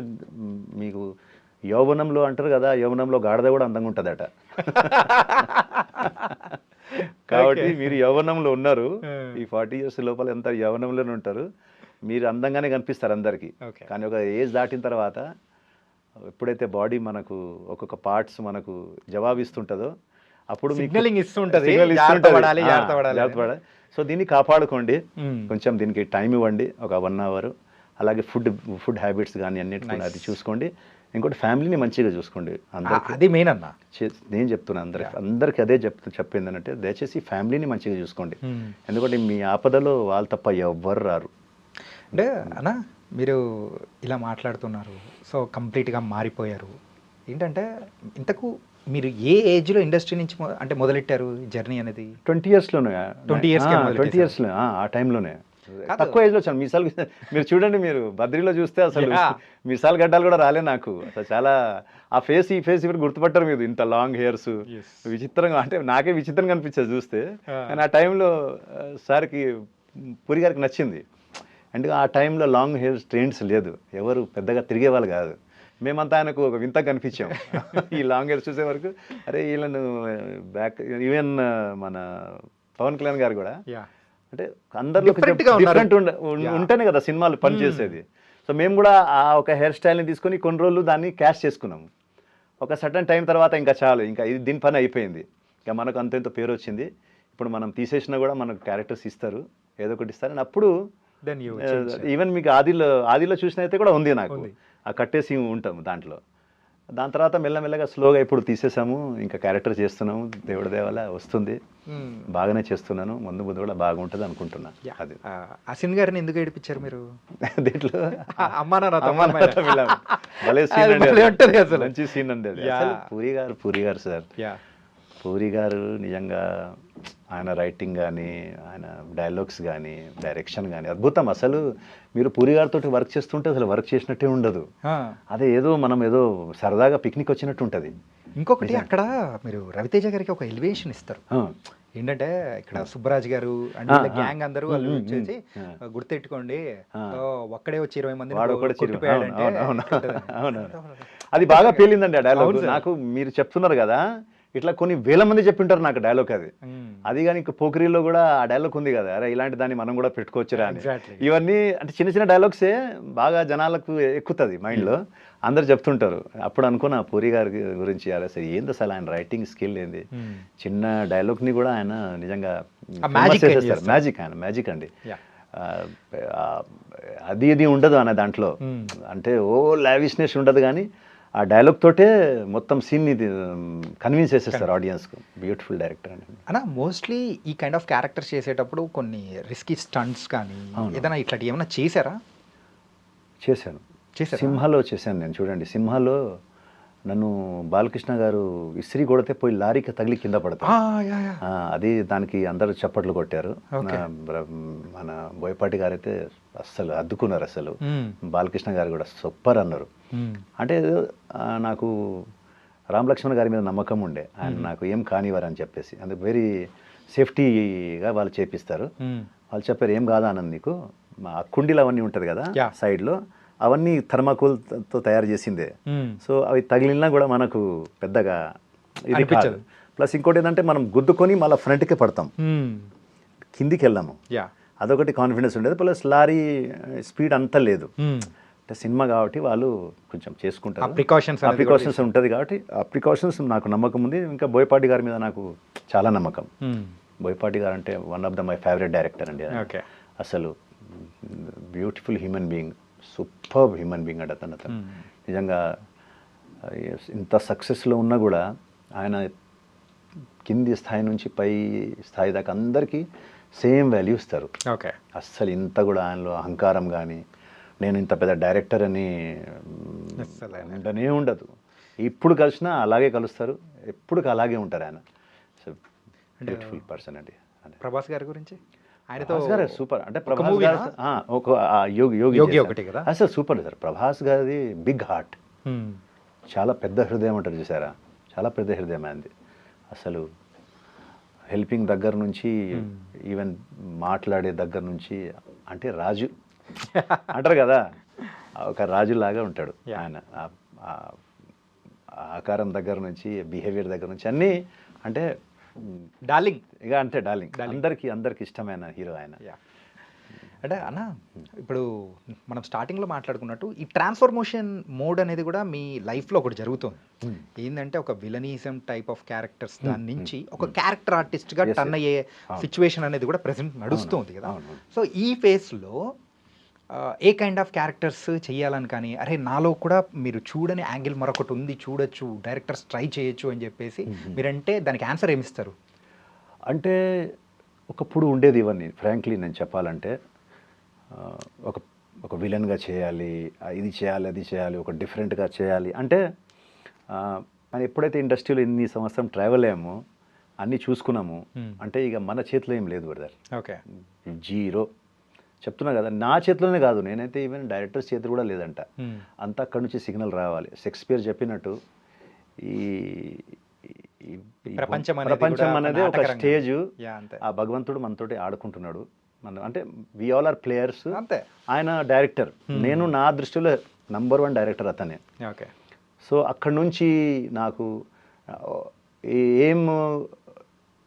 మీకు యౌవనంలో అంటారు కదా, యౌవనంలో గాడిద కూడా అందంగా ఉంటుందట. కాబట్టి మీరు యౌవనంలో ఉన్నారు, ఈ 40 years లోపల ఎంత యౌవనంలోనే ఉంటారు, మీరు అందంగానే కనిపిస్తారు అందరికీ. కానీ ఒక ఏజ్ దాటిన తర్వాత ఎప్పుడైతే బాడీ మనకు ఒక్కొక్క పార్ట్స్ మనకు జవాబిస్తుంటుందో అప్పుడు మీకు Signaling ఇస్తుంటది, signal జాగ్రత్త ఇస్తుంటది. పడాలి, జాగ్రత్త పడాలి. జాగ్రత్త పడాలి. సో దీన్ని కాపాడుకోండి, Hmm. కొంచెం దీనికి టైం ఇవ్వండి, ఒక 1 అవర్. అలాగే ఫుడ్ హ్యాబిట్స్ కానీ అన్నిటి కూడా అది చూసుకోండి. ఇంకోటి ఫ్యామిలీని మంచిగా చూసుకోండి. అందరికీ అది మెయిన్ అన్న. నేను చెప్తున్నా అందరికి అదే చెప్పింది అంటే దయచేసి ఫ్యామిలీని మంచిగా చూసుకోండి. ఎందుకంటే మీ ఆపదలో వాళ్ళు తప్ప ఎవ్వరు రారు. అంటే అన్న మీరు ఇలా మాట్లాడుతున్నారు, సో కంప్లీట్గా మారిపోయారు. ఏంటంటే ఇంతకు మీరు ఏ ఏజ్లో ఇండస్ట్రీ నుంచి అంటే మొదలెట్టారు జర్నీ అనేది? 20 ఇయర్స్లోనే 20 years కే మొదలెట్టేశారు. 20 ఇయర్స్లో ఆ టైంలోనే కాదు. తక్కువ ఏజ్లో వచ్చాను. మీసాలు మీరు చూడండి, మీరు బద్రీలో చూస్తే అసలు Yeah. మీసాలు గడ్డాలు కూడా రాలే నాకు. అసలు చాలా ఈ ఫేస్ ఇప్పుడు గుర్తుపట్టారు మీరు, ఇంత లాంగ్ హెయిర్స్ విచిత్రంగా, అంటే నాకే విచిత్రంగా అనిపించేది చూస్తే. కానీ ఆ టైంలో సార్కి పూరి గారికి నచ్చింది. అంటే ఆ టైంలో లాంగ్ హెయిర్స్ ట్రెండ్స్ లేదు, ఎవరు పెద్దగా తిరిగేవాళ్ళు కాదు. మేమంతా ఆయనకు ఒక వింత కనిపించాం ఈ లాంగ్ హెయిర్స్ చూసే వరకు. అరే వీళ్ళను బ్యాక్ ఈవెన్ మన పవన్ కళ్యాణ్ గారు కూడా అంటే అందరిలో Different గా ఉన్నారు. డిఫరెంట్ ఉంటేనే కదా సినిమాలు పనిచేసేది. సో మేము కూడా ఆ ఒక హెయిర్ స్టైల్ని తీసుకొని కొన్ని రోజులు దాన్ని క్యాష్ చేసుకున్నాము. ఒక సర్టన్ టైం తర్వాత ఇంకా చాలు, ఇంకా ఇది దీని పని అయిపోయింది. ఇంకా మనకు అంత పేరు వచ్చింది. ఇప్పుడు మనం తీసేసినా కూడా మనకు క్యారెక్టర్స్ ఇస్తారు, ఏదో ఒకటి ఇస్తారు. అని అప్పుడు దెన్ యూ ఈవెన్ మీకు ఆదిలో చూసిన అయితే కూడా ఉంది నాకు, ఆ కట్టేసి ఉంటాం దాంట్లో. దాని తర్వాత మెల్లమెల్లగా స్లోగా ఇప్పుడు తీసేసాము, ఇంకా క్యారెక్టర్ చేస్తున్నాము. దేవుడి దేవాల వస్తుంది, బాగానే చేస్తున్నాను. ముందు కూడా బాగుంటుంది అనుకుంటున్నా. అది అసిన్ గారిని ఎందుకు ఏడిపించారు మీరు దీంట్లో అమ్మా నాన్న భలే సీన్ అండి, భలే ఉంటది అసలు. మంచి సీన్ అండి అది. Yeah. అసలు పూరి గారు సార్, పూరి గారు నిజంగా ఆయన రైటింగ్ కానీ, ఆయన డైలాగ్స్ కానీ, డైరెక్షన్ కానీ అద్భుతం. అసలు మీరు పూరి గారితో వర్క్ చేస్తుంటే అసలు వర్క్ చేసినట్టే ఉండదు. అదే ఏదో మనం ఏదో సరదాగా పిక్నిక్ వచ్చినట్టు ఉంటుంది. ఇంకొకటి అక్కడ మీరు రవితేజ గారికి ఒక ఎలివేషన్ ఇస్తారు. ఏంటంటే ఇక్కడ సుబ్బరాజ్ గారు అండ్ గ్యాంగ్ అందరూ వాళ్ళు వచ్చేసి గుర్తెట్టుకోండి, ఒక్కడే వచ్చి 20 మంది అది బాగా పేలిందండి ఆ డైలాగ్. నాకు మీరు చెప్తున్నారు కదా, ఇట్లా కొన్ని వేల మంది చెప్పింటారు నాకు డైలాగ్ అది. అది కానీ ఇంకా పోకిరీలో కూడా ఆ డైలాగ్ ఉంది కదా, అరే ఇలాంటి దాన్ని మనం కూడా పెట్టుకోవచ్చురా అని. ఇవన్నీ అంటే చిన్న చిన్న డైలాగ్సే బాగా జనాలకు ఎక్కుతుంది మైండ్లో, అందరు చెప్తుంటారు. అప్పుడు అనుకున్నా పూరి గారి గురించి, అరే అసలు ఏంది అసలు ఆయన రైటింగ్ స్కిల్ ఏంది, చిన్న డైలాగ్ని కూడా ఆయన నిజంగా మ్యాజిక్ అండి. అది ఇది ఉండదు అనే దాంట్లో, అంటే ఓ లావిష్నెస్ ఉండదు, కానీ ఆ డైలాగ్ తోటే మొత్తం సీన్ని కన్విన్స్ చేసేస్తారు ఆడియన్స్కు. బ్యూటిఫుల్ డైరెక్టర్ అండి. అన్న మోస్ట్లీ ఈ కైండ్ ఆఫ్ క్యారెక్టర్స్ చేసేటప్పుడు కొన్ని రిస్కీ స్టంట్స్ కానీ ఏదైనా ఇట్లాంటి ఏమైనా చేశారా? చేశాను. సింహాలో చేశాను నేను. చూడండి, సింహాలో నన్ను బాలకృష్ణ గారు ఇస్త్రీ కొడితే పోయి లారీకి తగిలి కింద పడతాను. అది దానికి అందరూ చప్పట్లు కొట్టారు. మన బోయపాటి గారు అయితే అస్సలు అద్దుకున్నారు. అసలు బాలకృష్ణ గారు కూడా సూపర్ అన్నారు. అంటే నాకు రామ్ లక్ష్మణ్ గారి మీద నమ్మకం ఉండే, ఆయన నాకు ఏం కానివారు అని చెప్పేసి. అందుకు వెరీ సేఫ్టీగా వాళ్ళు చేపిస్తారు. వాళ్ళు చెప్పారు ఏం కాదా అన్నది, నీకు మా కుండీలు అవన్నీ ఉంటుంది కదా సైడ్లో, అవన్నీ థర్మాకోల్తో తయారు చేసిందే. సో అవి తగిలినా కూడా మనకు పెద్దగా ఇది కాదు. ప్లస్ ఇంకోటి ఏంటంటే మనం గుద్దుకొని మళ్ళీ ఫ్రంట్కే పడతాం, కిందికి వెళ్ళాము. అదొకటి కాన్ఫిడెన్స్ ఉండేది. ప్లస్ లారీ స్పీడ్ అంత లేదు. అంటే సినిమా కాబట్టి వాళ్ళు కొంచెం చేసుకుంటారు, ప్రికాషన్స్ ఉంటుంది కాబట్టి ఆ ప్రికాషన్స్ నాకు నమ్మకం ఉంది. ఇంకా బోయపాటి గారి మీద నాకు చాలా నమ్మకం. బోయపాటి గారు అంటే one of my favourite director అండి. అసలు beautiful human being, super human being అంటే అతను నిజంగా. ఇంత సక్సెస్లో ఉన్నా కూడా ఆయన కింది స్థాయి నుంచి పై స్థాయి దాకా అందరికీ సేమ్ వాల్యూ ఇస్తారు. అస్సలు ఇంత కూడా ఆయనలో అహంకారం కానీ, నేను ఇంత పెద్ద డైరెక్టర్ అని ఉండనే ఉండదు. ఇప్పుడు కలిసినా అలాగే కలుస్తారు, ఎప్పుడు అలాగే ఉంటారు ఆయన. బ్యూటిఫుల్ పర్సన్ అండి. ప్రభాస్ గారి గురించి సూపర్. అంటే ప్రభాస్ గారు ఒక యోగి ఒకటి కదా, అసలు సూపర్ సార్. ప్రభాస్ గారిది బిగ్ హార్ట్, చాలా పెద్ద హృదయం అంటారు చూసారా, చాలా పెద్ద హృదయం అయింది. అసలు హెల్పింగ్ దగ్గర నుంచి, ఈవెన్ మాట్లాడే దగ్గర నుంచి, అంటే రాజు అంటారు కదా, ఒక రాజులాగా ఉంటాడు ఆయన. ఆకారం దగ్గర నుంచి, బిహేవియర్ దగ్గర నుంచి అన్నీ, అంటే డార్లింగ్ ఇక అంటే డార్లింగ్, అందరికి ఇష్టమైన హీరో ఆయన. అంటే అన్న ఇప్పుడు మనం స్టార్టింగ్లో మాట్లాడుకున్నట్టు ఈ ట్రాన్స్ఫర్మేషన్ మోడ్ అనేది కూడా మీ లైఫ్లో ఒకటి జరుగుతుంది. ఏంటంటే ఒక విలనిజం టైప్ ఆఫ్ క్యారెక్టర్స్ దాని నుంచి ఒక క్యారెక్టర్ ఆర్టిస్ట్గా టర్న్ అయ్యే సిచ్యువేషన్ అనేది కూడా ప్రెసెంట్ నడుస్తుంది కదా. సో ఈ ఫేస్లో ఏ కైండ్ ఆఫ్ క్యారెక్టర్స్ చేయాలని కానీ, అరే నాలో కూడా మీరు చూడని యాంగిల్ మరొకటి ఉంది, చూడొచ్చు, డైరెక్టర్స్ ట్రై చేయొచ్చు అని చెప్పేసి మీరంటే దానికి ఆన్సర్ ఏమిస్తారు? అంటే ఒకప్పుడు ఉండేది ఇవన్నీ. ఫ్రాంక్లీ నేను చెప్పాలంటే ఒక ఒక విలన్గా చేయాలి, ఇది చేయాలి, అది చేయాలి, ఒక డిఫరెంట్గా చేయాలి అంటే మనం ఎప్పుడైతే ఇండస్ట్రీలో ఇన్ని సంవత్సరం ట్రావెల్ అయ్యామో అన్నీ చూసుకున్నాము అంటే ఇక మన చేతిలో ఏం లేదు బ్రదర్. ఓకే, జీరో చెప్తున్నా కదా. నా చేతిలోనే కాదు, నేనైతే ఈవెన్ డైరెక్టర్ చేతులు కూడా లేదంట. అంతా అక్కడి నుంచి సిగ్నల్ రావాలి. షేక్స్పియర్ చెప్పినట్టు ఈ ప్రపంచం అనేది ఒక స్టేజ్. ఆ భగవంతుడు మనతోటి ఆడుకుంటున్నాడు. మన అంటే వి ఆల్ ఆర్ ప్లేయర్స్. ఆయన డైరెక్టర్, నేను నా దృష్టిలో నంబర్ 1 డైరెక్టర్ అతనే. ఓకే, సో అక్కడి నుంచి నాకు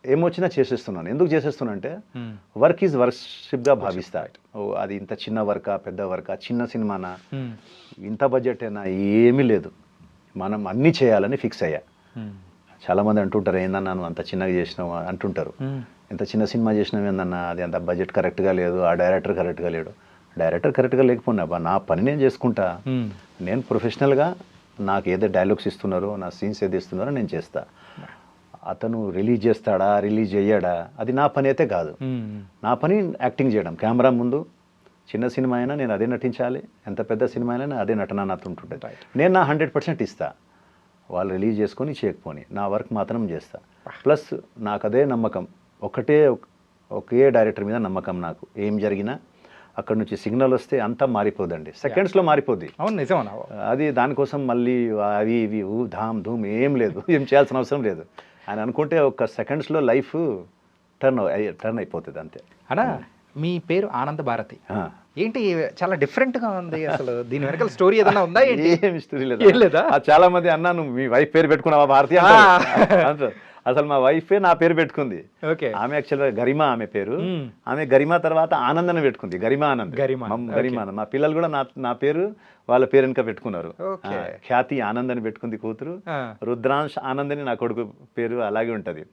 ఏమొచ్చినా చేసేస్తున్నాను. ఎందుకు చేసేస్తున్నా అంటే వర్క్ ఈజ్ వర్షిప్గా భావిస్తా. అది ఇంత చిన్న వర్కా, పెద్ద వర్కా, చిన్న సినిమానా, ఇంత బడ్జెట్ అయినా ఏమీ లేదు, మనం అన్నీ చేయాలని ఫిక్స్ అయ్యా. చాలామంది అంటుంటారు, ఏందన్నా నువ్వు అంత చిన్నగా చేసినావు అంటుంటారు. ఎంత చిన్న సినిమా చేసినావు ఏందన్నా, అది అంత బడ్జెట్ కరెక్ట్గా లేదు, ఆ డైరెక్టర్ కరెక్ట్గా లేడు. డైరెక్టర్ కరెక్ట్గా లేకపోయినా నా పని నేను చేసుకుంటా. నేను ప్రొఫెషనల్గా నాకు ఏదో డైలాగ్స్ ఇస్తున్నారో, నా సీన్స్ ఏది ఇస్తున్నారో నేను చేస్తా. అతను రిలీజ్ చేస్తాడా, రిలీజ్ చేయడా, అది నా పని అయితే కాదు. నా పని యాక్టింగ్ చేయడం. కెమెరా ముందు చిన్న సినిమా అయినా నేను అదే నటించాలి, ఎంత పెద్ద సినిమా అయినా అదే నటన నాతో ఉంటుంటుంది. నేను నా 100% ఇస్తా. వాళ్ళు రిలీజ్ చేసుకొని చేయకపోని నా వర్క్ మాత్రం చేస్తా. ప్లస్ నాకు అదే నమ్మకం, ఒకే డైరెక్టర్ మీద నమ్మకం నాకు. ఏం జరిగినా అక్కడ నుంచి సిగ్నల్ వస్తే అంతా మారిపోదండి, సెకండ్స్లో మారిపోద్ది. అవును, నిజం. అది దానికోసం మళ్ళీ అవి ఇవి ధామ్ ధూమ్ ఏం లేదు, ఏం చేయాల్సిన అవసరం లేదు. ఆయన అనుకుంటే ఒక సెకండ్స్లో లైఫ్ టర్న్ అయిపోతుంది అంతే. అన్నా మీ పేరు ఆనంద భారతి ఏంటి, చాలా డిఫరెంట్గా ఉంది. అసలు దీని వెనకాల స్టోరీ ఏదైనా ఉందా? ఏం స్టోరీ లేదా? చాలా మంది అన్నాను మీ వైఫ్ పేరు పెట్టుకున్నావా భారతి అంటారు. అసలు మా వైఫే నా పేరు పెట్టుకుంది. ఆమె యాక్చువల్గా గరిమా ఆమె పేరు. ఆమె గరిమా తర్వాత ఆనంద్ అని పెట్టుకుంది, గరిమా ఆనంద్. గరిమా మా పిల్లలు కూడా నా పేరు వాళ్ళ పేరు వెనుక పెట్టుకున్నారు. ఖ్యాతి ఆనంద్ అని పెట్టుకుంది కూతురు, రుద్రాంశ్ ఆనంద్ అని నా కొడుకు పేరు అలాగే ఉంటది.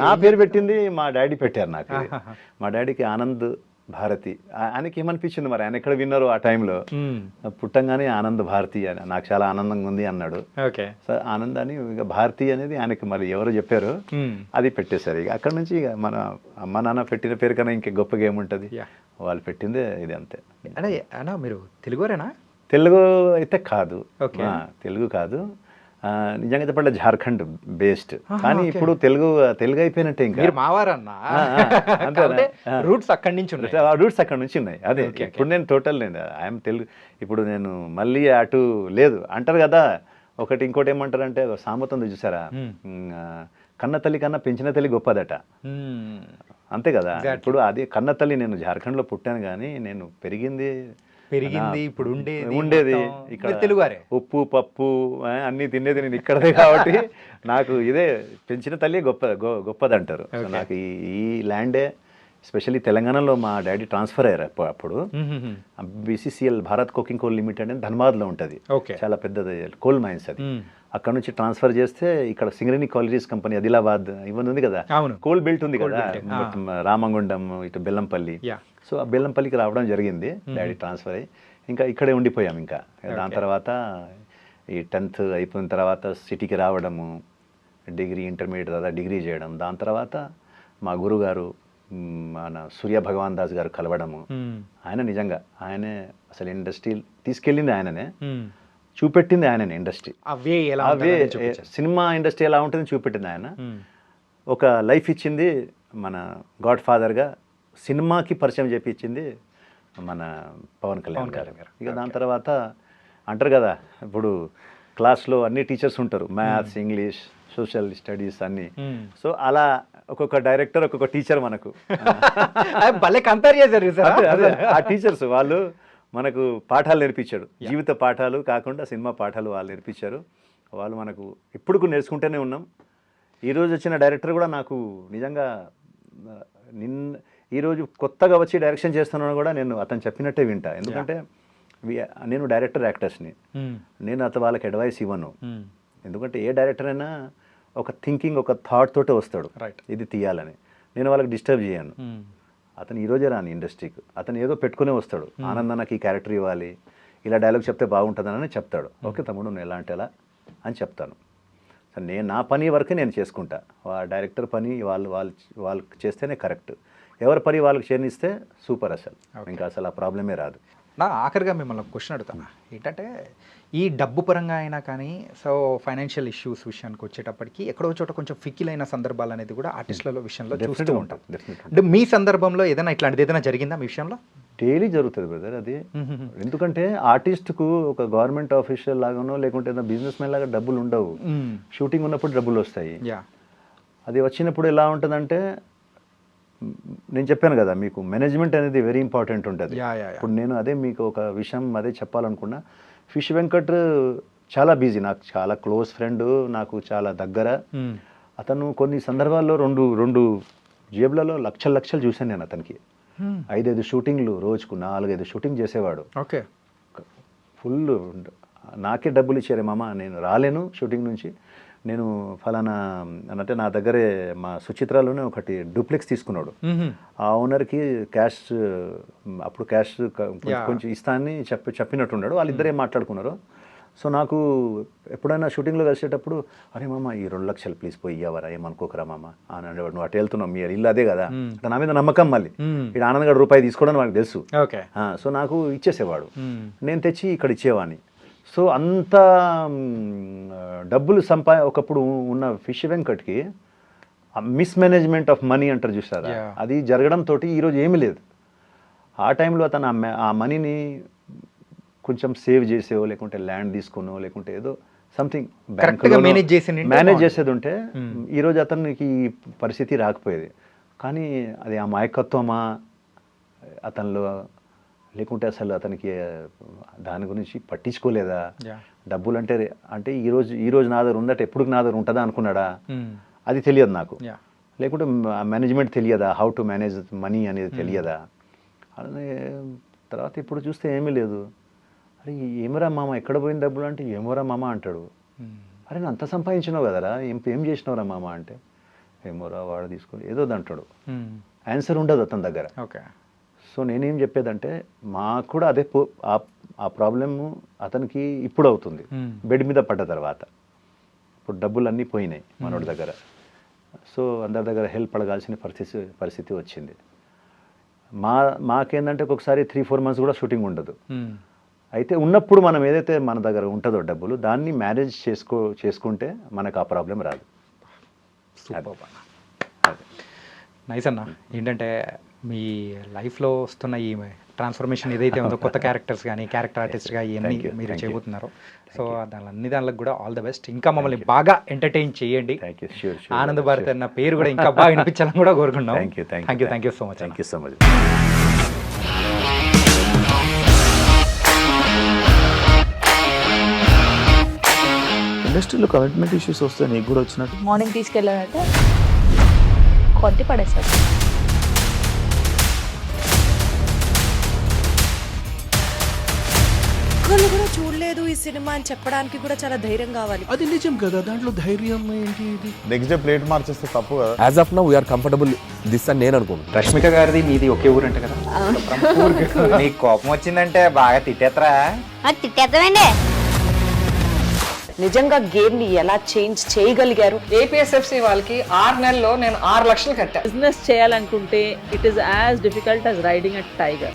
నా పేరు పెట్టింది మా డాడీ పెట్టారు నాకు. మా డాడీకి ఆనంద్ భారతి. ఆయనకి ఏమనిపించింది మరి, ఆయన ఎక్కడ విన్నారు ఆ టైంలో, పుట్టంగానే ఆనంద్ భారతి అని నాకు చాలా ఆనందంగా ఉంది అన్నాడు. సో ఆనంద్ అని ఇక భారతి అనేది ఆయనకి మరి ఎవరు చెప్పారు, అది పెట్టేశారు. ఇక అక్కడ నుంచి ఇక మన అమ్మ నాన్న పెట్టిన పేరు కన్నా ఇంక గొప్పగా ఏముంటుంది, వాళ్ళు పెట్టిందే ఇది అంతే. అన్నా మీరు తెలుగురేనా? తెలుగు అయితే కాదు, తెలుగు కాదు. నిజంగా చెప్పండి జార్ఖండ్ బేస్డ్. కానీ ఇప్పుడు తెలుగు అయిపోయినట్టే. ఇంకా రూట్స్ అక్కడి నుంచి ఉన్నాయి. అదే ఇప్పుడు నేను టోటల్ ఐఎమ్ తెలుగు. ఇప్పుడు నేను మళ్ళీ అటు లేదు అంటారు కదా. ఇంకోటి ఏమంటారు అంటే, సామెత ఉంది చూసారా, కన్న తల్లి కన్నా పెంచిన తల్లి గొప్పదట. అంతే కదా. ఇప్పుడు అది కన్న తల్లి, నేను జార్ఖండ్లో పుట్టాను కానీ నేను పెరిగింది ఇప్పుడు ఉండేది ఇక్కడ. తెలుగువారే, ఉప్పు పప్పు అన్నీ తినేది నేను ఇక్కడదే కాబట్టి నాకు ఇదే పెంచిన తల్లి గొప్పదంటారు. నాకు ఈ ల్యాండే, ఎస్పెషల్లీ తెలంగాణలో మా డాడీ ట్రాన్స్ఫర్ అయ్యారు అప్పుడు. BCCL Bharat coking coal limited అని ధన్బాద్లో ఉంటుంది, చాలా పెద్దది కోల్ మైన్స్ అది. అక్కడ నుంచి ట్రాన్స్ఫర్ చేస్తే ఇక్కడ సింగరేణి కాలరీస్ కంపెనీ ఆదిలాబాద్ ఇవన్నీ ఉంది కదా, కోల్ బెల్ట్ ఉంది కదా, రామగుండం ఇటు బెల్లంపల్లి. సో ఆ బెల్లంపల్లికి రావడం జరిగింది డాడీ ట్రాన్స్ఫర్ అయ్యి. ఇంకా ఇక్కడే ఉండిపోయాం. ఇంకా దాని తర్వాత ఈ 10th అయిపోయిన తర్వాత సిటీకి రావడము, డిగ్రీ ఇంటర్మీడియట్ తర్వాత డిగ్రీ చేయడం. దాని తర్వాత మా గురుగారు మన సూర్య భగవాన్ దాస్ గారు కలవడము. ఆయన నిజంగా ఆయనే అసలు ఇండస్ట్రీ తీసుకెళ్ళింది ఆయననే, చూపెట్టింది ఆయననే. ఇండస్ట్రీ సినిమా ఇండస్ట్రీ ఎలా ఉంటుందని చూపెట్టింది ఆయన. ఒక లైఫ్ ఇచ్చింది మన గాడ్ ఫాదర్గా, సినిమాకి పరిచయం చేపించింది మన పవన్ కళ్యాణ్ గారు. ఇక దాని తర్వాత అంటారు కదా, ఇప్పుడు క్లాస్లో అన్ని టీచర్స్ ఉంటారు, మ్యాథ్స్, ఇంగ్లీష్, సోషల్ స్టడీస్ అన్నీ. సో అలా ఒక్కొక్క డైరెక్టర్, ఒక్కొక్క టీచర్ మనకు. ఆ టీచర్స్ వాళ్ళు మనకు పాఠాలు నేర్పించాడు, జీవిత పాఠాలు కాకుండా సినిమా పాఠాలు వాళ్ళు నేర్పించారు. వాళ్ళు మనకు ఇప్పుడు నేర్చుకుంటూనే ఉన్నాం. ఈరోజు వచ్చిన డైరెక్టర్ కూడా నాకు నిజంగా ఈరోజు కొత్తగా వచ్చి డైరెక్షన్ చేస్తున్నాను కూడా నేను అతను చెప్పినట్టే వింటా. ఎందుకంటే నేను డైరెక్టర్ యాక్టర్స్ని, నేను వాళ్ళకి అడ్వైస్ ఇవ్వను. ఎందుకంటే ఏ డైరెక్టర్ అయినా ఒక థింకింగ్, ఒక థాట్ తోటే వస్తాడు ఇది తీయాలని. నేను వాళ్ళకి డిస్టర్బ్ చేయను. అతను ఈరోజే రాని ఇండస్ట్రీకి, అతను ఏదో పెట్టుకునే వస్తాడు. ఆనంద్ నాకు ఈ క్యారెక్టర్ ఇవ్వాలి, ఇలా డైలాగ్ చెప్తే బాగుంటుందని చెప్తాడు. ఓకే తమ్ముడు నువ్వు ఎలా అంటే ఎలా అని చెప్తాను. సో నేను నా పని వరకే నేను చేసుకుంటా. డైరెక్టర్ పని వాళ్ళకి చేస్తేనే కరెక్ట్. ఎవరి పని వాళ్ళకి చేయనిస్తే సూపర్. ఇంకా అసలు ఆ ప్రాబ్లమే రాదు. నా ఆఖరిగా మిమ్మల్ని క్వశ్చన్ అడుగుతాను ఏంటంటే, ఈ డబ్బు పరంగా అయినా కానీ సో ఫైనాన్షియల్ ఇష్యూస్ విషయానికి వచ్చేటప్పటికి ఎక్కడో చోట కొంచెం ఫిక్కిలైన సందర్భాలు అనేది కూడా ఆర్టిస్టుల విషయంలో చూస్తూ ఉంటాం. అంటే మీ సందర్భంలో ఏదైనా ఇట్లాంటిది ఏదైనా జరిగిందా మీ విషయంలో? డైలీ జరుగుతుంది బ్రదర్ అది. ఎందుకంటే ఆర్టిస్ట్కు ఒక గవర్నమెంట్ ఆఫీషియల్ లాగానో లేకుంటే ఏదైనా బిజినెస్ మ్యాన్ లాగా డబ్బులు ఉండవు. షూటింగ్ ఉన్నప్పుడు డబ్బులు వస్తాయి. అది వచ్చినప్పుడు ఎలా ఉంటుందంటే, నేను చెప్పాను కదా మీకు, మేనేజ్మెంట్ అనేది వెరీ ఇంపార్టెంట్ ఉంటుంది. ఇప్పుడు నేను అదే మీకు ఒక విషయం అదే చెప్పాలనుకున్నా. ఫిష్ వెంకట్ చాలా బిజీ, నాకు చాలా క్లోజ్ ఫ్రెండ్, నాకు చాలా దగ్గర. అతను కొన్ని సందర్భాల్లో రెండు జేబులలో లక్షలు చూశాను నేను అతనికి. 5-5 షూటింగ్లు రోజుకు 4-5 షూటింగ్ చేసేవాడు. ఓకే, ఫుల్ నాకే డబ్బులు ఇచ్చారే మామ, నేను రాలేను షూటింగ్ నుంచి, నేను ఫలానా అంటే నా దగ్గరే మా సుచిత్రాలోనే ఒకటి డూప్లెక్స్ తీసుకున్నాడు. ఆ ఓనర్కి క్యాష్ అప్పుడు క్యాష్ కొంచెం ఇస్తా అని చెప్పినట్టున్నాడు. వాళ్ళిద్దరే మాట్లాడుకున్నారు. సో నాకు ఎప్పుడైనా షూటింగ్లో కలిసేటప్పుడు, అరే మామ ఈ 2 లక్షలు ప్లీజ్ పోయి ఇవ్వరా, ఏమనుకోకరా మామ అని అనేవాడు. నువ్వు అటు వెళ్తున్నావు, మీ ఇల్లు అదే కదా, నా మీద నమ్మకం. మళ్ళీ ఇక్కడ ఆనంద్ రూపాయి తీసుకోవడం వాళ్ళకి తెలుసు. సో నాకు ఇచ్చేసేవాడు, నేను తెచ్చి ఇక్కడ ఇచ్చేవాడిని. సో అంత డబ్బులు ఒకప్పుడు ఉన్న ఫిష్ వెంకట్కి మిస్మేనేజ్మెంట్ ఆఫ్ మనీ అంటారు చూసారా, అది జరగడంతో ఈరోజు ఏమీ లేదు. ఆ టైంలో అతను ఆ మనీని కొంచెం సేవ్ చేసేవో, లేకుంటే ల్యాండ్ తీసుకునో, లేకుంటే ఏదో సంథింగ్ మేనేజ్ చేసేది ఉంటే ఈరోజు అతనికి ఈ పరిస్థితి రాకపోయేది. కానీ అది ఆ మాయకత్వమా అతనిలో, లేకుంటే అసలు అతనికి దాని గురించి పట్టించుకోలేదా, డబ్బులు అంటే ఈరోజు నా దగ్గర ఉందంటే ఎప్పుడు నా దగ్గర ఉంటుందా అనుకున్నాడా, అది తెలియదు నాకు. లేకుంటే మేనేజ్మెంట్ తెలియదా, హౌ టు మేనేజ్ మనీ అనేది తెలియదా. అలానే తర్వాత ఇప్పుడు చూస్తే ఏమీ లేదు. అరే ఏమరా మామ ఎక్కడ పోయిన డబ్బులు అంటే, ఏమోరా మామ అంటాడు. అరే నేను అంత సంపాదించినావు కదరా, ఏం చేసినావురా మామ అంటే, ఏమోరా వాడు తీసుకొని ఏదో అంటాడు. ఆన్సర్ ఉండదు అతని దగ్గర. ఓకే. సో నేనేం చెప్పేదంటే, మాకు కూడా అదే ఆ ప్రాబ్లము అతనికి ఇప్పుడు అవుతుంది, బెడ్ మీద పడ్డ తర్వాత. ఇప్పుడు డబ్బులు అన్నీ పోయినాయి మనోడి దగ్గర. సో అందరి దగ్గర హెల్ప్ అడగాల్సిన పరిస్థితి వచ్చింది. మాకేందంటే ఒక్కొక్కసారి 3-4 మంత్స్ కూడా షూటింగ్ ఉండదు. అయితే ఉన్నప్పుడు మనం ఏదైతే మన దగ్గర ఉంటుందో డబ్బులు, దాన్ని మేనేజ్ చేసుకుంటే మనకు ఆ ప్రాబ్లం రాదు. నైస్ అన్న. ఏంటంటే మీ లైఫ్లో వస్తున్న ఈ ట్రాన్స్ఫర్మేషన్ ఏదైతే ఉందో, కొత్త క్యారెక్టర్స్ కానీ క్యారెక్టర్ ఆర్టిస్ట్గా ఇవన్నీ మీరు చేయబోతున్నారు. సో దానికి కూడా ఆల్ ద బెస్ట్. ఇంకా మమ్మల్ని బాగా ఎంటర్టైన్ చేయండి. ఆనంద్ భారత్ అన్న పేరు కూడా ఇంకా బాగా వినిపించాలని కూడా కోరుకున్నాం. Thank you so much. Thank you so much. ఇండస్ట్రీలో కమిట్మెంట్ ఇష్యూస్ వస్తే నీకు కూడా వచ్చినట్టు? మార్నింగ్ తీసుకెళ్ళానంటే కొట్టి పడేస్తారు. ఒక్కళ్ళు కూడా చూడలేదు ఈ సినిమా అని చెప్పడానికి కూడా చాలా ధైర్యం కావాలి. అది నిజం కదా, దాంట్లో ధైర్యం ఏంటి? నెక్స్ట్ డే ప్లేట్ మార్చేస్తే తప్పు కదా. As of now we're comfortable this అని నేను అనుకుంటున్నాను. రష్మిక గారిది మీది ఒకే ఊరు అంటే కదా, నీకు కోపం వచ్చిందంటే బాగా తిట్టేత్తరా? తిట్టేద్దామండి. నిజంగా గేమ్ ని ఎలా చేంజ్ చేయగలిగారు? ఏపీఎస్ఎఫ్సి వాళ్ళకి 6 నెలల్లో నేను 6 లక్షలు కట్టా. బిజినెస్ చేయాలనుకుంటే it is as difficult as riding a tiger.